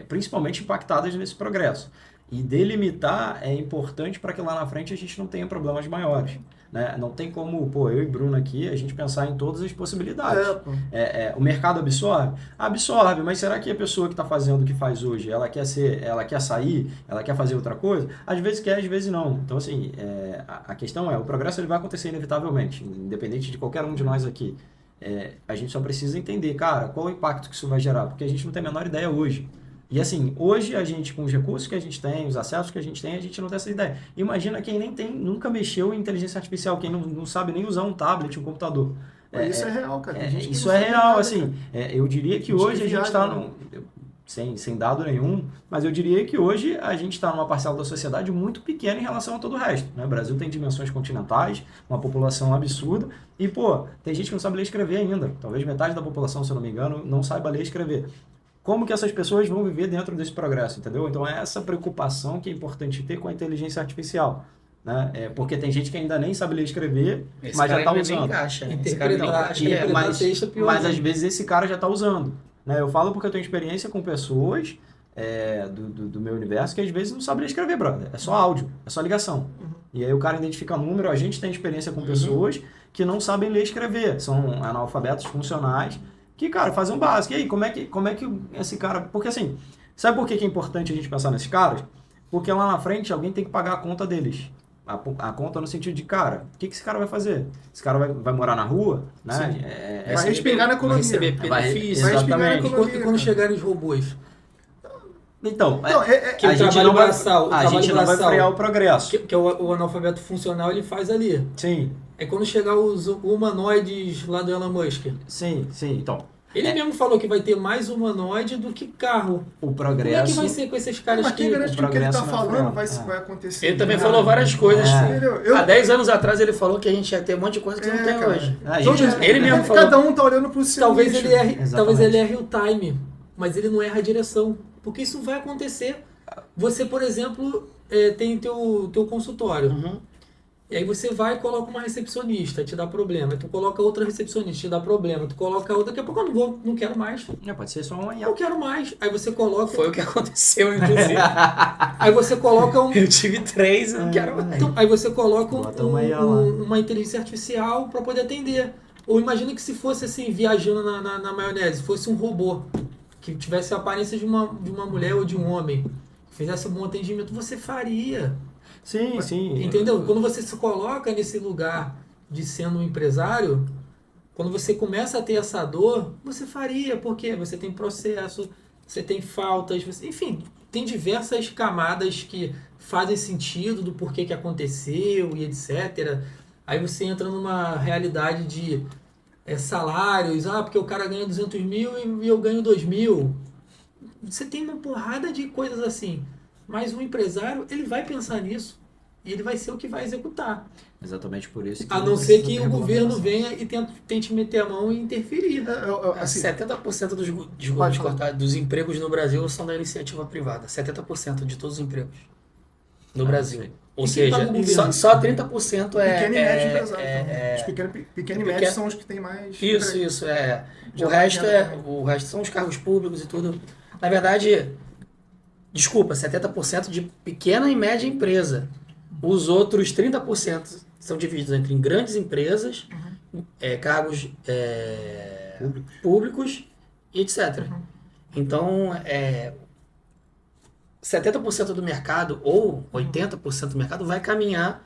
principalmente impactadas nesse progresso. E delimitar é importante para que lá na frente a gente não tenha problemas maiores. Né? Não tem como, eu e Bruno aqui, a gente pensar em todas as possibilidades. É, pô. O mercado absorve? Absorve, mas será que a pessoa que está fazendo o que faz hoje, ela quer sair, ela quer fazer outra coisa? Às vezes quer, às vezes não. Então, assim, a questão o progresso ele vai acontecer inevitavelmente, independente de qualquer um de nós aqui. A gente só precisa entender, cara, qual o impacto que isso vai gerar, porque a gente não tem a menor ideia hoje. E assim, hoje a gente, com os recursos que a gente tem, os acessos que a gente não tem essa ideia. Imagina quem nunca mexeu em inteligência artificial, quem não sabe nem usar um tablet, um computador. Mas isso é real, cara. Tem gente que Isso não é sabe real, nada, assim. Eu diria que Gente que hoje a gente viaja, está né? sem dado nenhum, mas eu diria que hoje a gente está numa parcela da sociedade muito pequena em relação a todo o resto. Né? O Brasil tem dimensões continentais, uma população absurda, e, tem gente que não sabe ler e escrever ainda. Talvez metade da população, se eu não me engano, não saiba ler e escrever. Como que essas pessoas vão viver dentro desse progresso, entendeu? Então é essa preocupação que é importante ter com a inteligência artificial. Né? Porque tem gente que ainda nem sabe ler e escrever, Esse mas já cara está ainda nem usando. encaixa, né? Esse cara nem Interpretar, encaixa. interpretar texto é pior. Mas né? às vezes esse cara já está usando. Né? Eu falo porque eu tenho experiência com pessoas do meu universo que às vezes não sabem ler e escrever, brother. É só áudio, é só ligação. E aí o cara identifica número, a gente tem experiência com pessoas que não sabem ler e escrever. São analfabetos funcionais que, cara, fazem um básico. E aí, como é que esse cara... Porque assim, sabe por que é importante a gente pensar nesses caras? Porque lá na frente alguém tem que pagar a conta deles. A conta no sentido de, cara, o que esse cara vai fazer? Esse cara vai morar na rua? Né? Vai respingar na economia. Vai receber Vai- benefício. Vai respingar na Exatamente. economia. E quando chegarem os robôs? Então, Que a o gente trabalho não vai, braçal, o a trabalho gente não vai braçal. frear o progresso. Que é o analfabeto funcional, ele faz ali. Sim, É quando chegar os humanoides lá do Elon Musk. sim. Então, Ele mesmo falou que vai ter mais humanoide do que carro. o Como é progresso... que vai ser com esses caras Mas quem que... garante que o que ele tá progresso não é falando freio. vai acontecer? Ele também Né? falou várias coisas. Entendeu? Há 10 anos atrás ele falou que a gente ia ter um monte de coisa que não tem cara. hoje. A Então, gente- Ele mesmo falou. Cada um tá olhando pro seu Talvez nicho. ele, erre, Exatamente. talvez ele erre o time, mas ele não erra a direção. Porque isso vai acontecer. Você, por exemplo, tem teu consultório. Uhum. E aí você vai e coloca uma recepcionista, te dá problema. Tu coloca outra recepcionista, te dá problema. Tu coloca outra, daqui a pouco eu não quero mais. Pode ser só uma Não quero mais. Aí você coloca... Foi o que aconteceu, inclusive. Aí você coloca um... Eu tive 3, eu não quero mais. Então, aí você coloca Bota uma IA lá. uma inteligência artificial para poder atender. Ou imagina que se fosse assim, viajando na maionese, fosse um robô, que tivesse a aparência de uma mulher ou de um homem, que fizesse um bom atendimento, você faria. Sim. Entendeu? Quando você se coloca nesse lugar de sendo um empresário, quando você começa a ter essa dor, você faria, porque você tem processo, você tem faltas, enfim, tem diversas camadas que fazem sentido do porquê que aconteceu e etc. Aí você entra numa realidade de salários, porque o cara ganha 200 mil e eu ganho 2 mil. Você tem uma porrada de coisas assim. Mas o empresário, ele vai pensar nisso e ele vai ser o que vai executar. Exatamente por isso que... A não ser que o governo venha e tente meter a mão e interferir. Assim, 70% dos empregos no Brasil são da iniciativa privada. 70% de todos os empregos no Brasil. sei. Ou E quem seja, paga o governo? só 30% é... pequeno e médio empresário. é- Os pequeno e médio são os que têm mais... Isso. Já O vai resto, entrar. o resto são os cargos públicos e tudo. Na verdade, desculpa, 70% de pequena e média empresa. Os outros 30% são divididos entre grandes empresas, cargos públicos e etc. Então, 70% do mercado ou 80% do mercado vai caminhar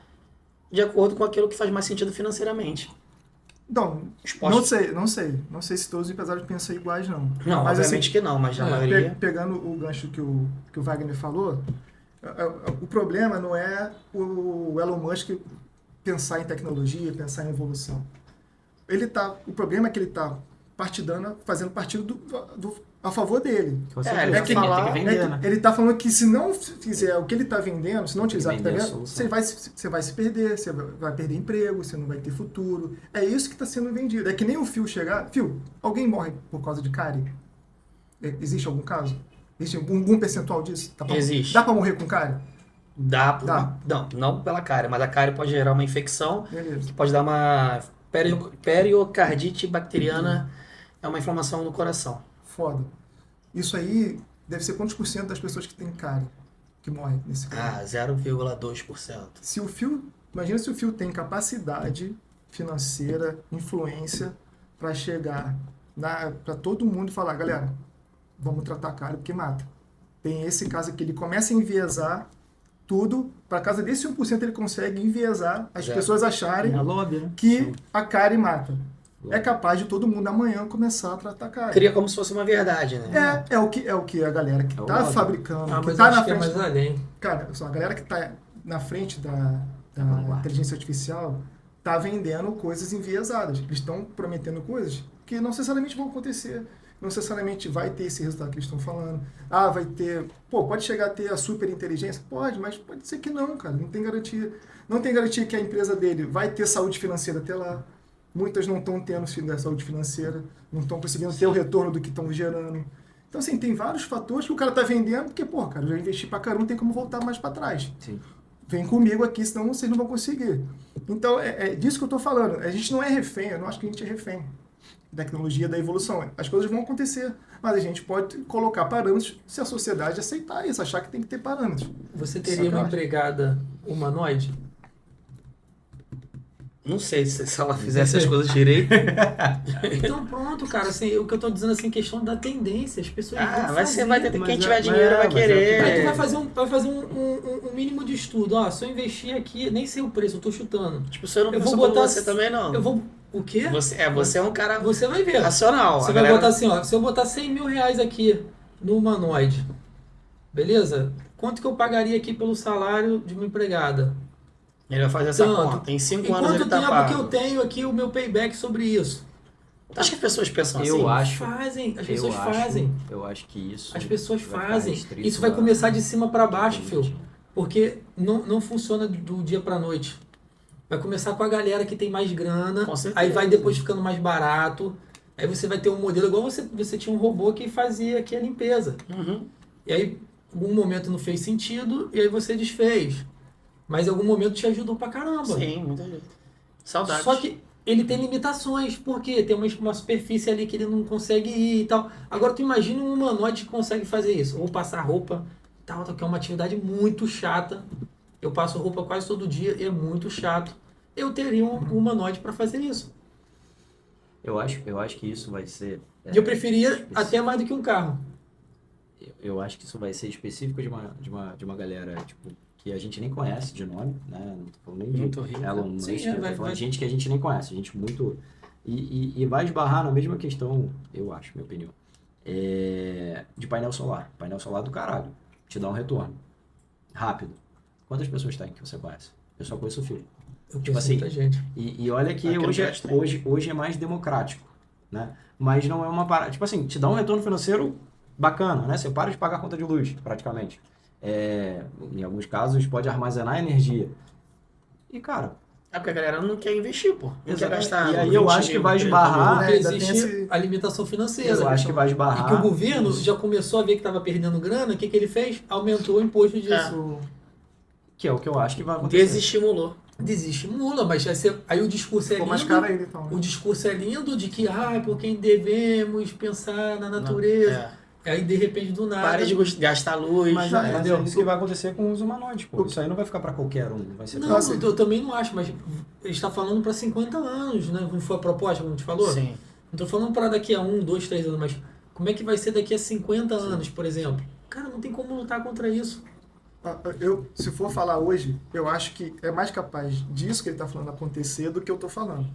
de acordo com aquilo que faz mais sentido financeiramente. Não, Expostos. não sei se todos os empresários pensam iguais, não. Não, Mas, obviamente que não, mas a é, maioria... Pegando o gancho que o Wagner falou, o problema não é o Elon Musk pensar em tecnologia, pensar em evolução. O problema é que ele está fazendo partido a favor dele. Com É, certeza. ele vai Tem que falar- vender, né? Ele está falando que se não fizer o que ele está vendendo, se não utilizar o que está vender a vendendo, solução. você vai se perder, você vai perder emprego, você não vai ter futuro. É isso que está sendo vendido. É que nem o Phil chegar... Phil, alguém morre por causa de cárie? Existe algum caso? Existe algum percentual disso? Existe. Dá para morrer com cárie? Dá. Não pela cárie, mas a cárie pode gerar uma infecção, Beleza. que pode dar uma periocardite bacteriana, é uma inflamação no coração. Foda. Isso aí deve ser quantos por cento das pessoas que têm cárie que morrem nesse caso? 0,2%. Se o Phil, imagina se o Phil tem capacidade financeira, influência para chegar para todo mundo e falar, galera, vamos tratar a cárie porque mata. Tem esse caso aqui, ele começa a enviesar tudo, para casa desse 1% ele consegue enviesar as Zero. pessoas acharem É lobby, né? que a cárie mata. É capaz de todo mundo amanhã começar a tratar a cárie. Cria como se fosse uma verdade, né? É o que a galera que É o tá lobby. fabricando, que mas tá acho na que é frente... mais além. Cara, a galera que tá na frente da vanguarda. inteligência artificial tá vendendo coisas enviesadas. Eles estão prometendo coisas que não necessariamente vão acontecer. Não necessariamente vai ter esse resultado que eles estão falando. Vai ter... Pô, pode chegar a ter a super inteligência? Pode, mas pode ser que não, cara. Não tem garantia. Não tem garantia que a empresa dele vai ter saúde financeira até lá. Muitas não estão tendo saúde financeira, não estão conseguindo ter o retorno do que estão gerando. Então, assim, tem vários fatores que o cara tá vendendo, porque, pô, cara, eu já investi pra caramba, não tem como voltar mais pra trás. Sim. Vem comigo aqui, senão vocês não vão conseguir. Então, é disso que eu tô falando. A gente não é refém, eu não acho que a gente é refém da tecnologia, da evolução. As coisas vão acontecer, mas a gente pode colocar parâmetros se a sociedade aceitar isso, achar que tem que ter parâmetros. Você teria uma empregada humanoide? Não sei se ela fizesse as coisas direito. Então pronto, cara, assim, o que eu tô dizendo assim, questão da tendência, as pessoas vão fazer. Vai ter, Mas quem é- tiver mas dinheiro é- vai mas é o que querer. Aí tu vai fazer um mínimo de estudo. Se eu investir aqui, nem sei o preço, eu tô chutando. Tipo, você não Eu pensou vou como botar- você também, não. Eu vou... O quê? Você é um cara Você vai ver. racional. Você A vai galera- botar assim, se eu botar 100 mil reais aqui no humanoide, beleza? Quanto que eu pagaria aqui pelo salário de uma empregada? Ele vai fazer essa Tanto. conta. Em 5 Em anos quanto ele tá tempo pago. que eu tenho aqui o meu payback sobre isso? Acho que as pessoas pensam assim. Eu acho. Fazem, as eu pessoas acho- fazem. Eu acho que isso. As pessoas vai ficar fazem. restrito Isso vai a- começar de cima para baixo, Exatamente. Phil. Porque não funciona do dia para noite. Vai começar com a galera que tem mais grana, Com certeza. aí vai depois ficando mais barato. Aí você vai ter um modelo igual você tinha um robô que fazia aqui a limpeza. Uhum. E aí, em algum momento não fez sentido, e aí você desfez. Mas em algum momento te ajudou pra caramba. Sim, muita gente. Saudade. Só que ele tem limitações, porque tem uma superfície ali que ele não consegue ir e tal. Agora tu imagina um humanoide que consegue fazer isso. Ou passar roupa, tal, que é uma atividade muito chata. Eu passo roupa quase todo dia e é muito chato. Eu teria um humanoide para fazer isso. Eu acho que isso vai ser. E eu preferia até mais do que um carro. Eu acho que isso vai ser específico de uma galera, tipo, que a gente nem conhece de nome, né? Não tô falando nem de Muito rico. Elon Musk, Sim, eu tô vai- falando vai- de gente que a gente nem conhece, gente muito... E vai esbarrar na mesma questão, eu acho, minha opinião, de painel solar. Painel solar do caralho. Te dá um retorno. Rápido. Quantas pessoas tem que você conhece? Eu só conheço o filho. Eu Tipo conheço assim, muita gente. E olha que Aquele hoje prédio tem. hoje é mais democrático, né? Mas não é uma parada... Tipo assim, te dá um retorno financeiro bacana, né? Você para de pagar a conta de luz, praticamente. Em alguns casos, pode armazenar energia. E, cara... É porque a galera não quer investir, pô. Não quer Exatamente. gastar. E aí eu 20 acho que mil, vai 30 esbarrar- mil. Porque ainda tem existe esse- a limitação financeira. Eu acho que vai esbarrar... E que o governo isso. já começou a ver que estava perdendo grana, o que ele fez? Aumentou o imposto disso. Que é o que eu acho que vai acontecer. Desestimulou. Desestimula, mas aí o discurso é Ficou lindo. mais caro ainda, então. O discurso é lindo de que, porque devemos pensar na natureza. Aí, de repente, do nada... Pare de gastar luz. Mas Já- é entendeu? isso que vai acontecer com os humanoides, pô. Isso aí não vai ficar pra qualquer um. Vai ser Não, pra... assim- eu também não acho, mas ele está falando para 50 anos, né? Como foi a proposta, como a gente falou? Sim. Não estou falando para daqui a 1, 2, 3 anos, mas como é que vai ser daqui a 50 anos, por exemplo? Cara, não tem como lutar contra isso. Se for falar hoje, eu acho que é mais capaz disso que ele está falando acontecer do que eu estou falando.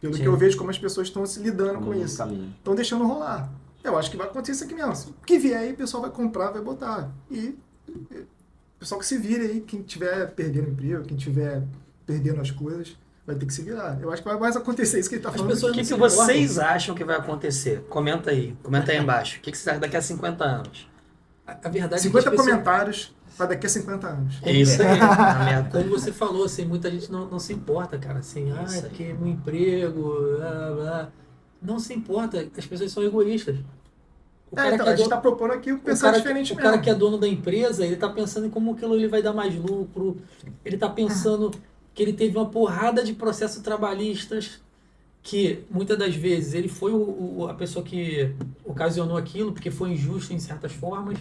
Pelo Sim. que eu vejo como as pessoas estão se lidando com no isso. caminho. Estão deixando rolar. Eu acho que vai acontecer isso aqui mesmo. O que vier aí, o pessoal vai comprar, vai botar. E o pessoal que se vire aí, quem tiver perdendo emprego, quem tiver perdendo as coisas, vai ter que se virar. Eu acho que vai mais acontecer isso que ele tá falando. pessoas O que, não que se importam. vocês acham que vai acontecer? Comenta aí embaixo. O que, que vocês acham daqui a 50 anos? A verdade é que 50 as pessoas- comentários para daqui a 50 anos. É isso aí. Na merda. Como você falou, assim, muita gente não se importa, cara. Assim, Isso aí. porque meu emprego, blá, blá. Não se importa, as pessoas são egoístas. O cara Então, que é a gente dono- está propondo aqui o pensar cara, diferente o mesmo. cara que é dono da empresa, ele tá pensando em como aquilo ele vai dar mais lucro. Ele tá pensando que ele teve uma porrada de processos trabalhistas que, muitas das vezes, ele foi a pessoa que ocasionou aquilo, porque foi injusto em certas formas.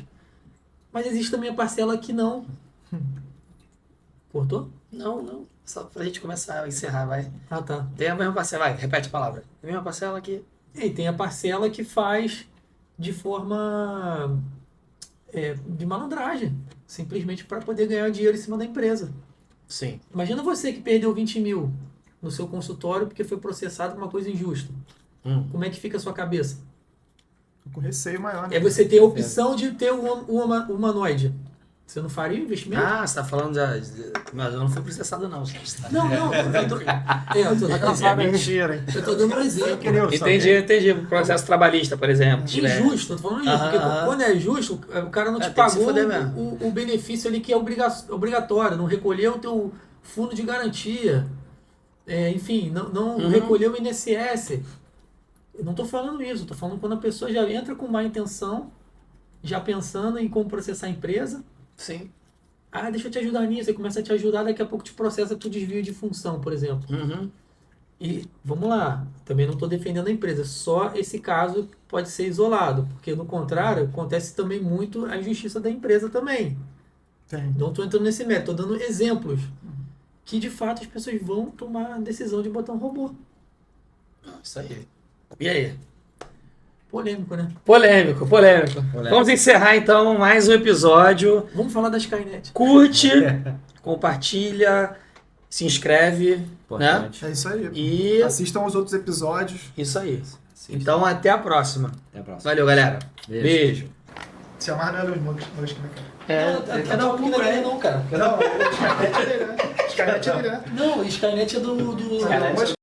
Mas existe também a parcela que não. Cortou? Não. Só pra gente começar a encerrar, vai. Ah, tá. Tem a mesma parcela, vai, repete a palavra. Tem a mesma parcela aqui. E tem a parcela que faz de forma de malandragem, simplesmente para poder ganhar dinheiro em cima da empresa. Sim. Imagina você que perdeu 20 mil no seu consultório porque foi processado por uma coisa injusta. Como é que fica a sua cabeça? Com receio maior, né? É você ter a opção de ter um humanoide. Você não faria o investimento? Ah, você tá falando mas eu não fui processado, não. Não, eu tô Isso é mentira, hein? eu tô dando um exemplo. Entendi. Processo trabalhista, por exemplo. Injusto, eu tô falando isso, porque quando é justo, o cara não te tem que se pagou fuder mesmo. o benefício ali que é obrigatório, não recolheu o teu fundo de garantia, enfim, não recolheu o INSS. Eu não tô falando isso, eu tô falando quando a pessoa já entra com má intenção, já pensando em como processar a empresa. Sim. Ah, deixa eu te ajudar nisso, aí começa a te ajudar, daqui a pouco te processa tu desvio de função, por exemplo. E vamos lá, também não estou defendendo a empresa, só esse caso pode ser isolado, porque no contrário, acontece também muito a injustiça da empresa também. Tem. Não estou entrando nesse mérito, estou dando exemplos que de fato as pessoas vão tomar a decisão de botar um robô. Isso aí. E aí? Polêmico, né? Polêmico. Vamos encerrar então mais um episódio. Vamos falar da Skynet. Curte, compartilha, se inscreve, né? Importante. É isso aí. E Assistam os outros episódios. isso aí. Então até a próxima. Até a próxima. Valeu, galera. Beijo. Beijo. Se amar não é Elon Musk, né, cara? Cada um não é não, cara. Não, o Skynet é dele, né? Skynet é dele, né? Não, Skynet é do Elon Musk